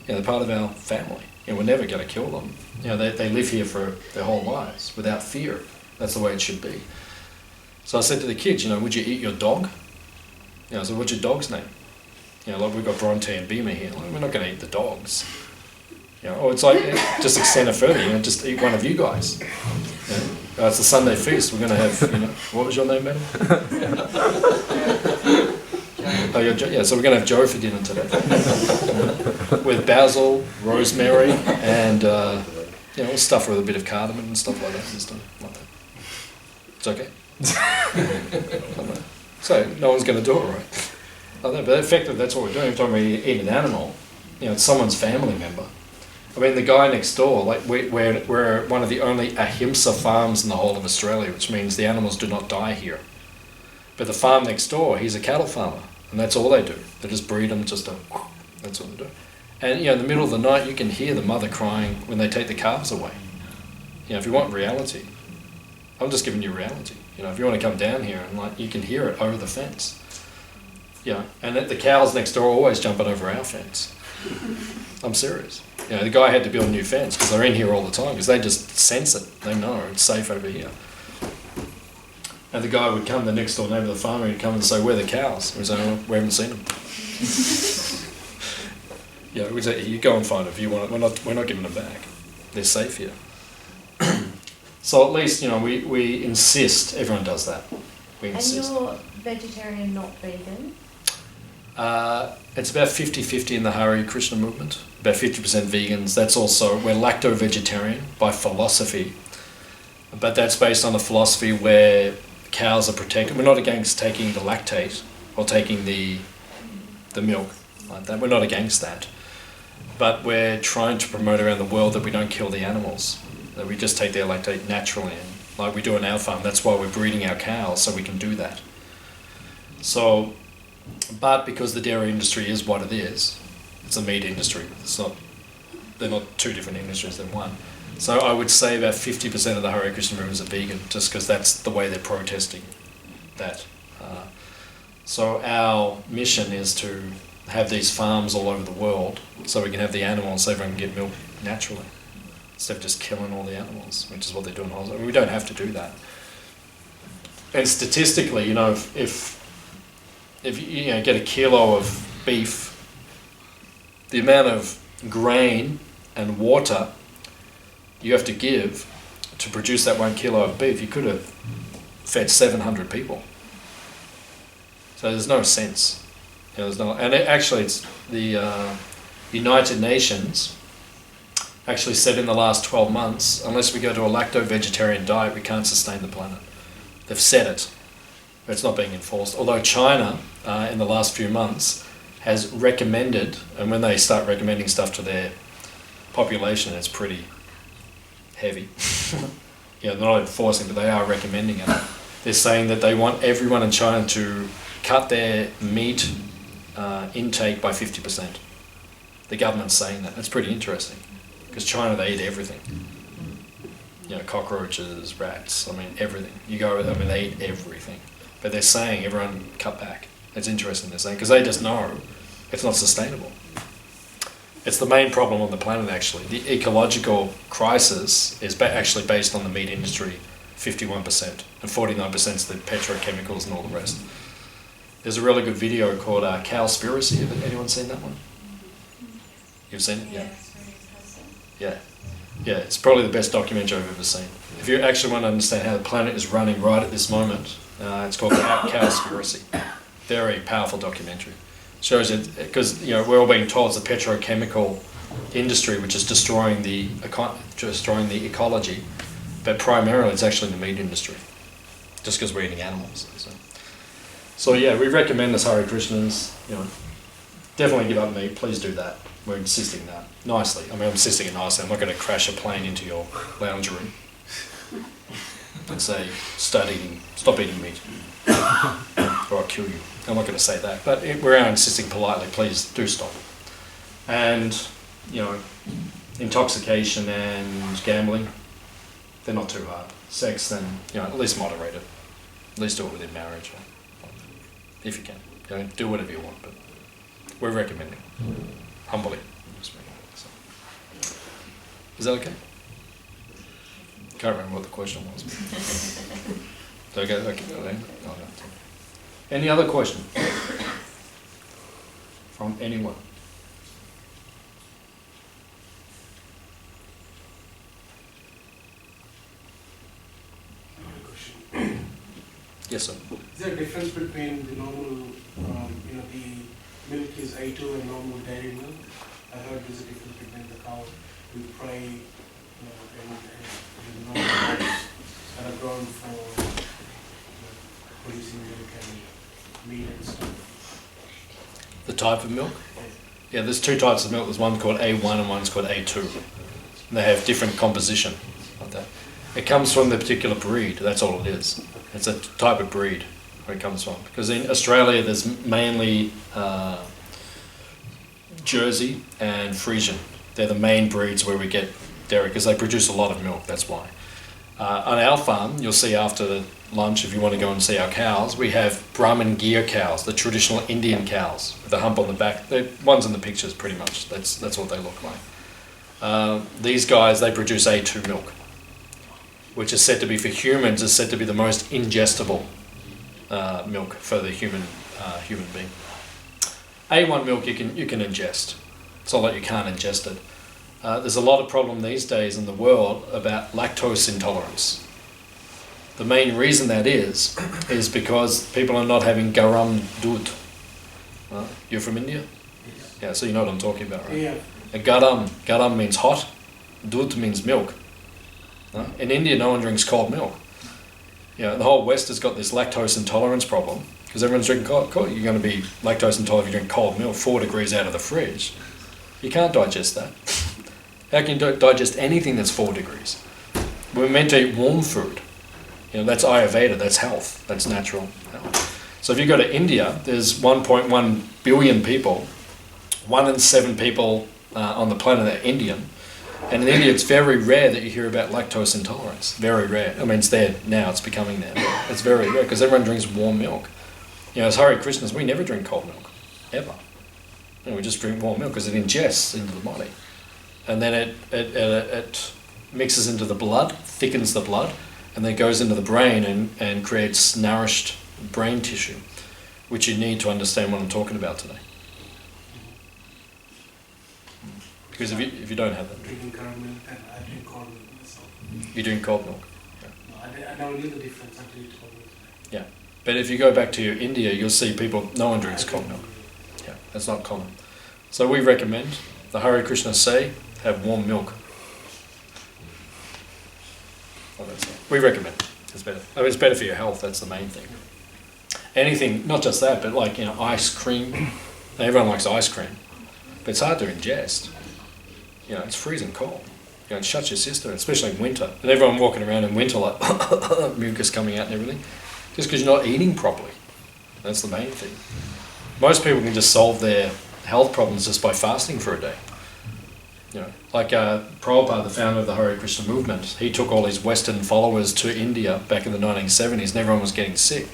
They're part of our family. We're never going to kill them. They live here for their whole lives without fear. That's the way it should be. So I said to the kids, would you eat your dog? I said, what's your dog's name? We've got Bronte and Beamer here. We're not going to eat the dogs. Or it's like, just extend it further, just eat one of you guys. It's the Sunday feast. We're going to have, what was your name, madam? So we're going to have Joe for dinner today. With basil, rosemary, and we'll stuff her with a bit of cardamom and stuff like that. Just like that. It's okay. So no one's going to do it right. But effectively, that's what we're doing. Every time we eat an animal, it's someone's family member. I mean, the guy next door, we're one of the only ahimsa farms in the whole of Australia, which means the animals do not die here. But the farm next door, he's a cattle farmer, and that's all they do. They just breed them, that's what they do. And in the middle of the night, you can hear the mother crying when they take the calves away. If you want reality, I'm just giving you reality. If you want to come down here and you can hear it over the fence. And the cows next door are always jumping over our fence. I'm serious. The guy had to build a new fence because they're in here all the time because they just sense it. They know it's safe over here. And the guy would come, the next door neighbour, the farmer, would come and say, where are the cows? We'd say, oh, we haven't seen them. We'd say, you go and find them if you want it. We're not giving them back. They're safe here. So at least, we insist everyone does that. We insist. And you're vegetarian, not vegan? It's about 50-50 in the Hare Krishna movement. About 50% vegans. That's also, we're lacto-vegetarian by philosophy. But that's based on a philosophy where cows are protected. We're not against taking the lactate or taking the milk like that. We're not against that. But we're trying to promote around the world that we don't kill the animals. That we just take their lactate naturally. And like we do on our farm. That's why we're breeding our cows, so we can do that. So, but because the dairy industry is what it is, it's a meat industry. They're not 2 different industries, they're one. So I would say about 50% of the Hare Krishna movement are vegan, just because that's the way they're protesting that. So our mission is to have these farms all over the world, so we can have the animals, so everyone can get milk naturally, instead of just killing all the animals, which is what they're doing. I mean, we don't have to do that. And statistically, if you get a kilo of beef, the amount of grain and water you have to give to produce that 1 kilo of beef, you could have fed 700 people. So there's no sense. It's the United Nations actually said in the last 12 months, unless we go to a lacto-vegetarian diet, we can't sustain the planet. They've said it, but it's not being enforced. Although China, in the last few months, has recommended, and when they start recommending stuff to their population, it's pretty heavy. They're not enforcing, but they are recommending it. They're saying that they want everyone in China to cut their meat intake by 50%. The government's saying that. That's pretty interesting. Because China, they eat everything. Cockroaches, rats, everything. They eat everything. But they're saying everyone cut back. It's interesting they're saying, because they just know it's not sustainable. It's the main problem on the planet, actually. The ecological crisis is actually based on the meat industry, 51%, and 49% is the petrochemicals and all the rest. There's a really good video called Cowspiracy. Have anyone seen that one? You've seen it? Yeah. Yeah, it's probably the best documentary I've ever seen. If you actually want to understand how the planet is running right at this moment, it's called Cowspiracy. Very powerful documentary. Shows it, because we're all being told it's the petrochemical industry which is destroying the ecology, but primarily it's actually the meat industry, just because we're eating animals. So yeah, we recommend this Hare Krishnas. Definitely give up meat. Please do that. We're insisting that nicely. I'm insisting it nicely. I'm not going to crash a plane into your lounge room and say, stop eating meat, or I'll kill you. I'm not going to say that, but we're insisting politely, please do stop. And, intoxication and gambling, they're not too hard. Sex, then, at least moderate it. At least do it within marriage, if you can. Do whatever you want, but we're recommending, humbly. Is that okay? Can't remember what the question was. Okay. Any other question from anyone? Yes, sir. Is there a difference between the normal, the milk is A2 and normal dairy milk? I heard there's a difference between the cow with prey and normal cows that are grown for producing milk and meat and stuff. The type of milk? Yeah, there's two types of milk. There's one called A1 and one's called A2. And they have different composition like that. It comes from the particular breed, that's all it is. It's a type of breed where it comes from. Because in Australia there's mainly Jersey and Friesian. They're the main breeds where we get dairy because they produce a lot of milk, that's why. On our farm, you'll see after lunch, if you want to go and see our cows, we have Brahman Ghir cows, the traditional Indian cows with the hump on the back. The ones in the pictures, pretty much. That's what they look like. These guys, they produce A2 milk, which is said to be, for humans, is said to be the most ingestible milk for the human being. A1 milk you can ingest. It's not like you can't ingest it. There's a lot of problem these days in the world about lactose intolerance. The main reason that is because people are not having garam doodh. You're from India? Yeah, so you know what I'm talking about, right? Yeah. Garam means hot, doodh means milk. In India, no one drinks cold milk. The whole West has got this lactose intolerance problem because everyone's drinking cold. You're going to be lactose intolerant if you drink cold milk 4 degrees out of the fridge. You can't digest that. How can you digest anything that's 4 degrees? We're meant to eat warm food. That's Ayurveda, that's health, that's natural health. So if you go to India, there's 1.1 billion people. 1 in 7 people on the planet are Indian. And in India, it's very rare that you hear about lactose intolerance. Very rare. It's there now, it's becoming there. It's very rare because everyone drinks warm milk. As Hare Krishnas, we never drink cold milk, ever. We just drink warm milk because it ingests into the body. And then it mixes into the blood, thickens the blood, and then goes into the brain and creates nourished brain tissue, which you need to understand what I'm talking about today. Because if you don't have that, Drinking cold milk, and I drink cold milk myself. you drink cold milk. No, I never knew the difference until you told me today. Yeah, but if you go back to India, you'll see people. No one drinks cold milk. Yeah, that's not common. So we recommend the Hare Krishna say have warm milk Well, we recommend it. It's better. I mean, it's better for your health. That's the main thing. Anything, not just that, but like, ice cream. Everyone likes ice cream, but it's hard to ingest. It's freezing cold. It shuts your system, especially in winter. And everyone walking around in winter like mucus coming out and everything, just because you're not eating properly. That's the main thing. Most people can just solve their health problems just by fasting for a day. Like Prabhupada, the founder of the Hare Krishna movement, he took all his Western followers to India back in the 1970s, and everyone was getting sick.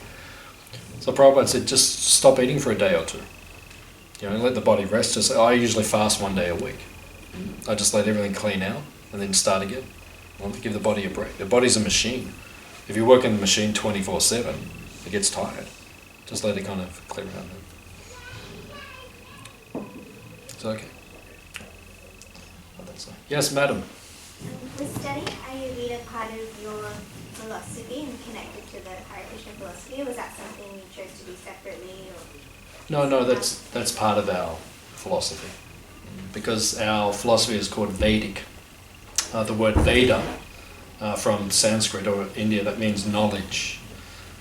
So Prabhupada said, just stop eating for a day or two. And let the body rest. I usually fast 1 day a week. I just let everything clean out and then start again. I want to give the body a break. The body's a machine. If you work in the machine 24/7, it gets tired. Just let it kind of clear out. Is that okay? Yes, madam. Was studying Ayurveda part of your philosophy and connected to the Hare Krishna philosophy, or was that something you chose to do separately? Or? No, that's part of our philosophy. Because our philosophy is called Vedic. The word Veda, from Sanskrit or India, that means knowledge.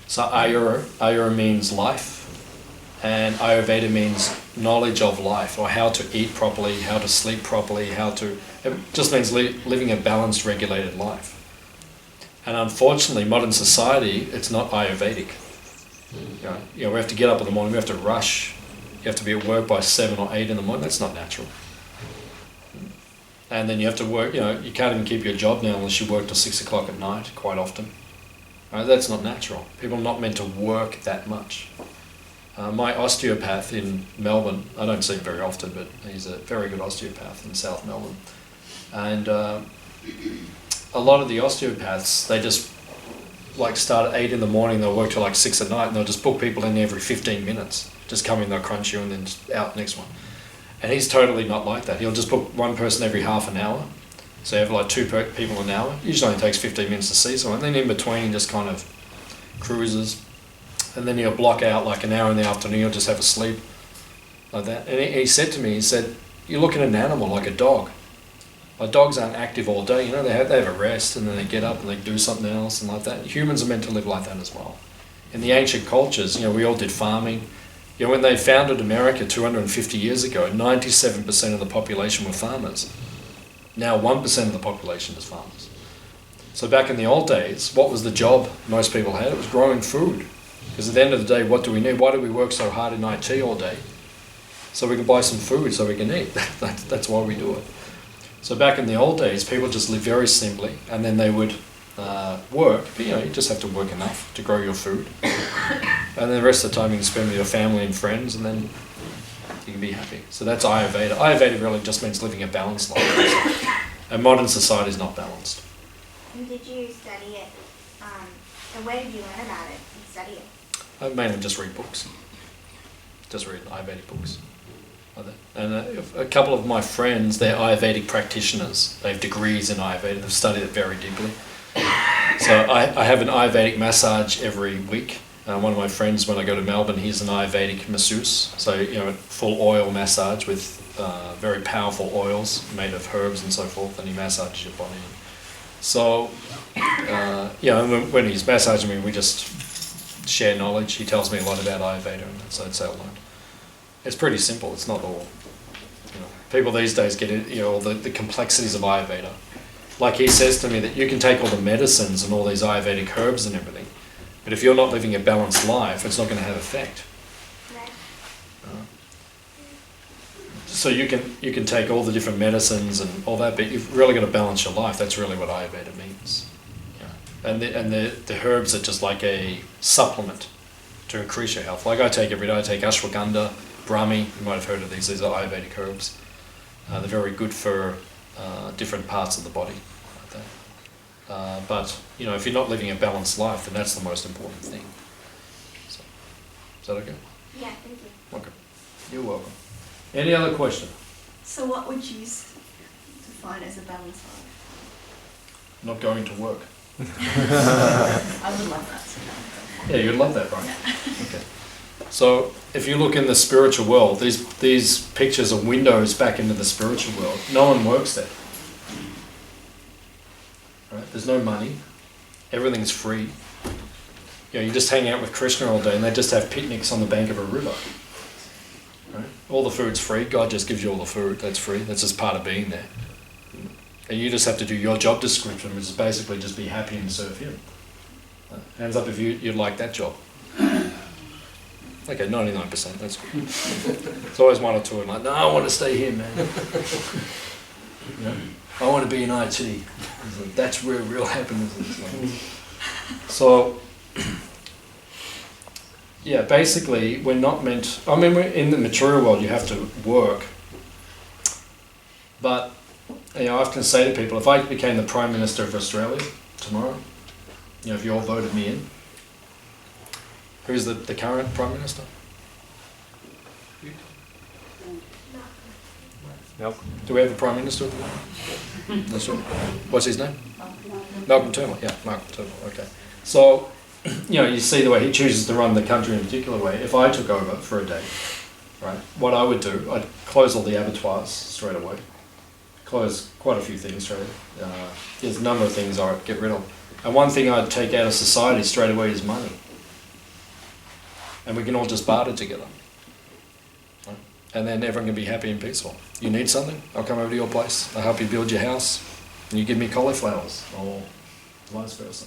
So Ayur means life, and Ayurveda means knowledge of life, or how to eat properly, how to sleep properly, it just means living a balanced, regulated life. And unfortunately, modern society, it's not Ayurvedic. We have to get up in the morning, we have to rush, you have to be at work by 7 or 8 in the morning. That's not natural. And then you have to work, you can't even keep your job now unless you work till 6 o'clock at night, quite often. That's not natural. People are not meant to work that much. My osteopath in Melbourne, I don't see him very often, but he's a very good osteopath in South Melbourne. And a lot of the osteopaths, they just start at 8 in the morning, they'll work till 6 at night, and they'll just book people in every 15 minutes. Just come in, they'll crunch you, and then just out next one. And he's totally not like that. He'll just book one person every half an hour. So you have 2 people an hour. Usually only takes 15 minutes to see someone. And then in between, just kind of cruises. And then he'll block out an hour in the afternoon, he'll just have a sleep like that. And he said to me, you're looking at an animal like a dog. Dogs aren't active all day, they have a rest, and then they get up and they do something else and like that. Humans are meant to live like that as well. In the ancient cultures, we all did farming. When they founded America 250 years ago, 97% of the population were farmers. Now 1% of the population is farmers. So back in the old days, what was the job most people had? It was growing food. Because at the end of the day, what do we need? Why do we work so hard in IT all day? So we can buy some food so we can eat. That's why we do it. So back in the old days, people just lived very simply, and then they would work, but you just have to work enough to grow your food. And then the rest of the time you can spend with your family and friends, and then you can be happy. So that's Ayurveda. Ayurveda really just means living a balanced life. And modern society is not balanced. And did you study it? And where did you learn about it and study it? I mainly just read books. Just read Ayurvedic books. Like that. And a couple of my friends, they're Ayurvedic practitioners. They have degrees in Ayurveda. They've studied it very deeply. So I have an Ayurvedic massage every week. One of my friends, when I go to Melbourne, he's an Ayurvedic masseuse. So, full oil massage with very powerful oils made of herbs and so forth, and he massages your body. So, when he's massaging me, we just share knowledge. He tells me a lot about Ayurveda, and that's how I learned. It's pretty simple. It's not all, people these days get it, all the complexities of Ayurveda. Like he says to me that you can take all the medicines and all these Ayurvedic herbs and everything, but if you're not living a balanced life, it's not going to have effect. Right. So you can take all the different medicines and all that, but you've really got to balance your life. That's really what Ayurveda means. And the herbs are just like a supplement to increase your health. Like I take every day, I take ashwagandha, brahmi, you might have heard of these are Ayurvedic herbs. They're very good for different parts of the body. Like that. But, if you're not living a balanced life, then that's the most important thing. So, is that okay? Yeah, thank you. Okay. You're welcome. Any other question? So what would you define as a balanced life? Not going to work. I would love that. Yeah, you'd love that, right? Yeah. Okay. So if you look in the spiritual world, these pictures are windows back into the spiritual world. No one works there. Right? There's no money. Everything's free. You just hang out with Krishna all day and they just have picnics on the bank of a river. Right? All the food's free. God just gives you all the food. That's free. That's just part of being there. And you just have to do your job description, which is basically just be happy and serve Him. Hands up if you'd like that job. Okay, 99%, that's good. It's always one or two and like, no, I want to stay here, man. I want to be in IT. Like, that's where real happiness is. So, yeah, basically, we're not meant... we're in the material world, you have to work. But, I often say to people, if I became the Prime Minister of Australia tomorrow, if you all voted me in, who's the current Prime Minister? Malcolm. Do we have a Prime Minister at the moment? That's right. What's his name? Malcolm Turnbull. Yeah, Malcolm Turnbull. Okay. So, you see the way he chooses to run the country in a particular way. If I took over for a day, right, what I would do, I'd close all the abattoirs straight away. Close quite a few things straight away. There's a number of things I'd get rid of. And one thing I'd take out of society straight away is money. And we can all just barter together. Right? And then everyone can be happy and peaceful. You need something? I'll come over to your place. I'll help you build your house. And you give me cauliflowers, or vice versa.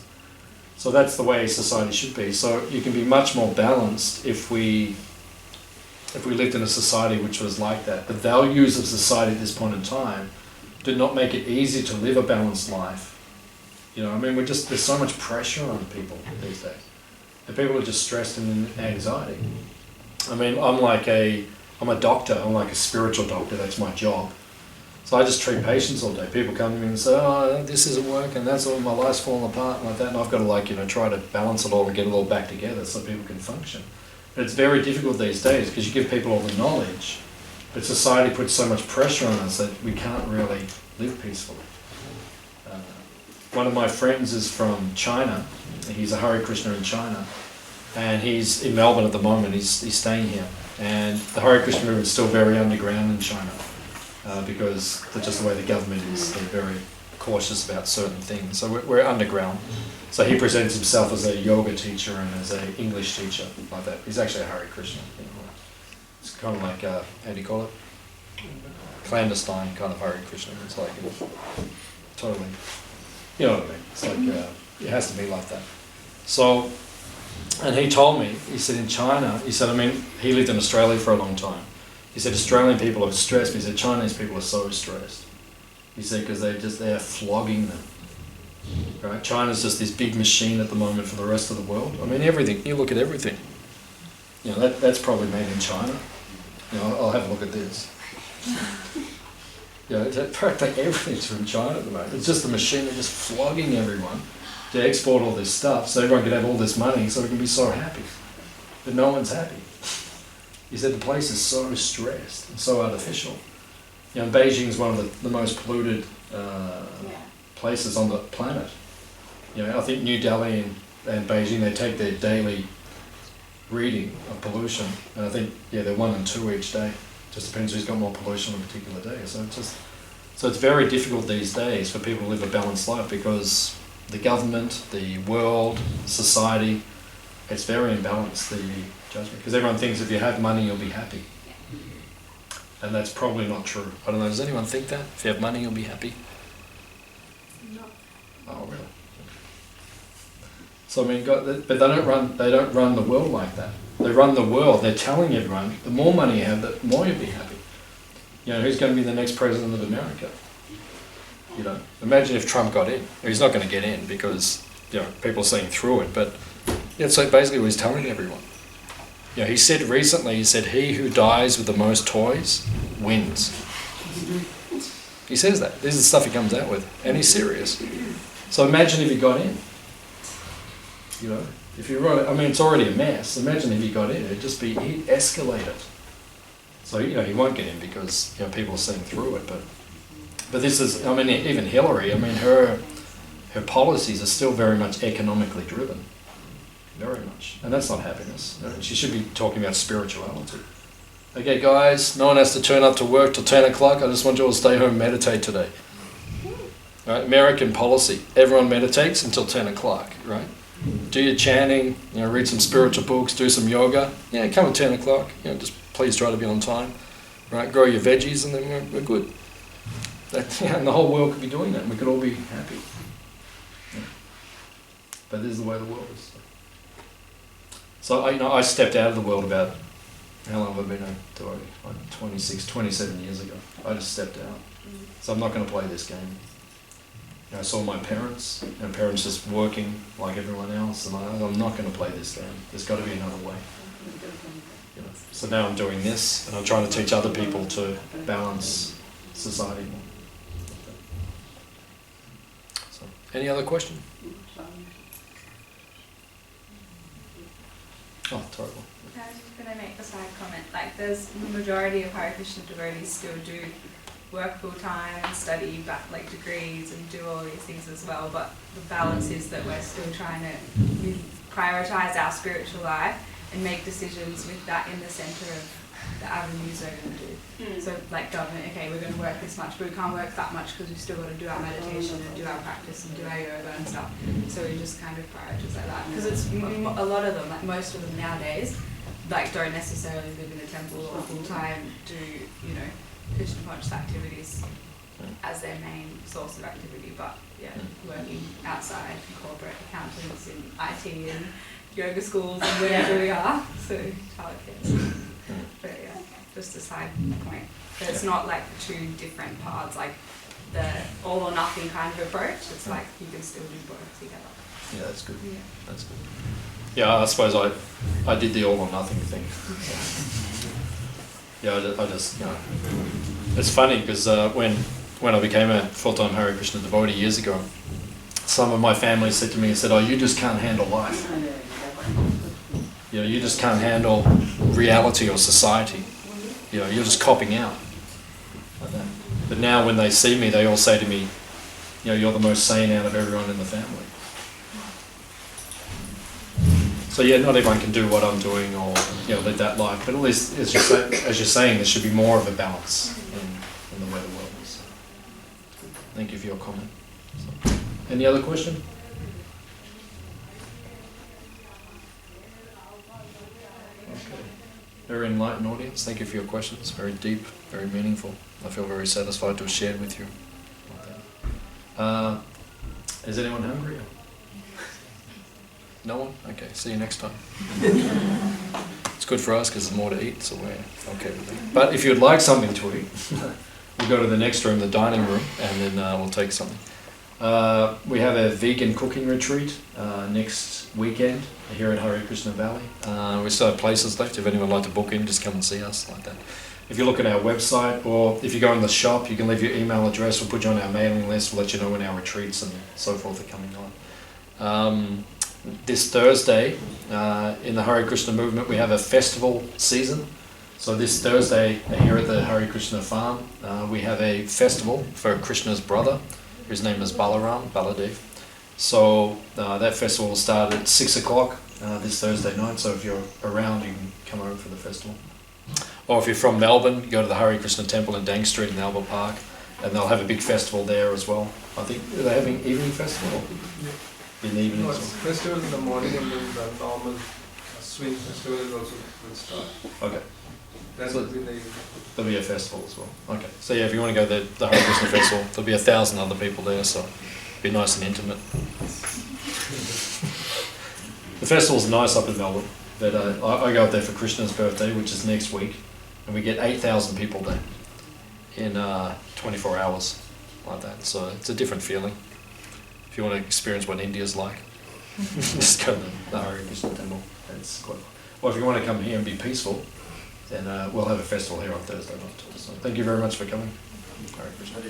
So that's the way society should be. So you can be much more balanced if we lived in a society which was like that. The values of society at this point in time did not make it easy to live a balanced life. There's so much pressure on people these days. And people are just stressed and in anxiety. I'm a doctor, I'm like a spiritual doctor, that's my job. So I just treat patients all day. People come to me and say, oh, this isn't working, that's all, my life's falling apart, and like that, and I've got to try to balance it all and get it all back together so people can function. But it's very difficult these days because you give people all the knowledge, but society puts so much pressure on us that we can't really live peacefully. One of my friends is from China. He's a Hare Krishna in China, and he's in Melbourne at the moment. He's staying here, and the Hare Krishna movement is still very underground in China because that's just the way the government is. They're very cautious about certain things. So we're underground. So he presents himself as a yoga teacher and as an English teacher, like that. He's actually a Hare Krishna. It's kind of like how do you call it? Clandestine kind of Hare Krishna. It's like totally. You know what I mean? It's like, it has to be like that. So, and he told me, he said in China, he lived in Australia for a long time. He said Australian people are stressed, but he said Chinese people are so stressed. He said because they're flogging them. Right? China's just this big machine at the moment for the rest of the world. Everything, you look at everything. That's probably made in China. I'll have a look at this. Practically everything's from China at the moment. It's just a machine, they're just flogging everyone to export all this stuff so everyone can have all this money so we can be so happy. But no one's happy. He said the place is so stressed and so artificial. Beijing's one of the most polluted places on the planet. I think New Delhi and Beijing, they take their daily reading of pollution, and I think, they're 1 and 2 each day. Just depends who's got more pollution on a particular day. So it's very difficult these days for people to live a balanced life because the government, the world, society, it's very imbalanced, the judgment. Because everyone thinks if you have money, you'll be happy. And that's probably not true. I don't know, does anyone think that? If you have money, you'll be happy? No. Oh, really? So but they don't run the world like that. They run the world, they're telling everyone, the more money you have, the more you'll be happy. Who's going to be the next president of America? Imagine if Trump got in. He's not going to get in because, people are seeing through it, but so basically what he's telling everyone. He said recently, he who dies with the most toys wins. He says that. This is the stuff he comes out with, and he's serious. So imagine if he got in. If you write it, it's already a mess. Imagine if he got in, he'd escalate it. So, he won't get in because, people are seeing through it. But this is, even Hillary, her policies are still very much economically driven. Very much. And that's not happiness. She should be talking about spirituality. Okay, guys, no one has to turn up to work till 10 o'clock. I just want you all to stay home and meditate today. Right? American policy, everyone meditates until 10 o'clock, right? Do your chanting, read some spiritual books, do some yoga. Yeah, come at 10 o'clock, just please try to be on time, right? Grow your veggies and then we're good. And the whole world could be doing that and we could all be happy. Yeah. But this is the way the world is. So I stepped out of the world about, how long have I been a devotee? Like 27 years ago. I just stepped out. So I'm not going to play this game. I saw my parents, and parents just working like everyone else, and I'm not going to play this game. There's got to be another way. So now I'm doing this, and I'm trying to teach other people to balance society more. So, any other question? Oh, terrible. I was just going to make a side comment. Like, there's the majority of Hare Krishna devotees still do work full time and study like degrees and do all these things as well. But the balance is that we're still trying to prioritize our spiritual life and make decisions with that in the center of the avenues we're going to do. So, like government, okay, we're going to work this much, but we can't work that much because we've still got to do our meditation and do our practice and do our yoga and stuff. So we just kind of prioritize like that because it's a lot of them, like most of them nowadays, like don't necessarily live in a temple or full time do Krishna conscious activities as their main source of activity, but working outside corporate accountants in IT and yoga schools and wherever we are, so childcare. But yeah, just a side point. But it's not like two different paths, like the all or nothing kind of approach. It's like you can still do both together. Yeah, that's good. Yeah. That's good. Yeah, I suppose I did the all or nothing thing. I just it's funny because when I became a full-time Hare Krishna devotee years ago, some of my family said to me, "Oh, you just can't handle life. You just can't handle reality or society. You're just copping out." Like that. But now when they see me, they all say to me, "You're the most sane out of everyone in the family." So not everyone can do what I'm doing or live that life, but at least as you're saying, there should be more of a balance in the way the world is. Thank you for your comment. So, any other question? Okay. Very enlightened audience. Thank you for your questions. Very deep, very meaningful. I feel very satisfied to have shared with you. Is anyone hungry? No one? Okay, see you next time. It's good for us because there's more to eat, so we're okay with that. But if you'd like something to eat, we'll go to the next room, the dining room, and then we'll take something. We have a vegan cooking retreat next weekend here at Hare Krishna Valley. We still have places left. If anyone would like to book in, just come and see us like that. If you look at our website, or if you go in the shop, you can leave your email address. We'll put you on our mailing list. We'll let you know when our retreats and so forth are coming on. This Thursday, in the Hare Krishna movement, we have a festival season. So this Thursday, here at the Hare Krishna farm, we have a festival for Krishna's brother, whose name is Baladev. So that festival will start at 6 o'clock this Thursday night. So if you're around, you can come over for the festival. Or if you're from Melbourne, you go to the Hare Krishna temple in Dang Street in Albert Park, and they'll have a big festival there as well. I think, are they having evening festival? In the evening? No, it's festival in the morning and then the normal swing festival is also will start. Okay. That So will be in the evening. there'll be a festival as well. Okay. So yeah, if you want to go to the Hare Krishna festival, there'll be 1,000 other people there, so it'll be nice and intimate. The festival's nice up in Melbourne, but I go up there for Krishna's birthday, which is next week, and we get 8,000 people there in 24 hours like that. So it's a different feeling. If you want to experience what India's like, just go to the Hare Krishna temple. It's quite. Or if you want to come here and be peaceful, then we'll have a festival here on Thursday night. So thank you very much for coming. Hare Krishna.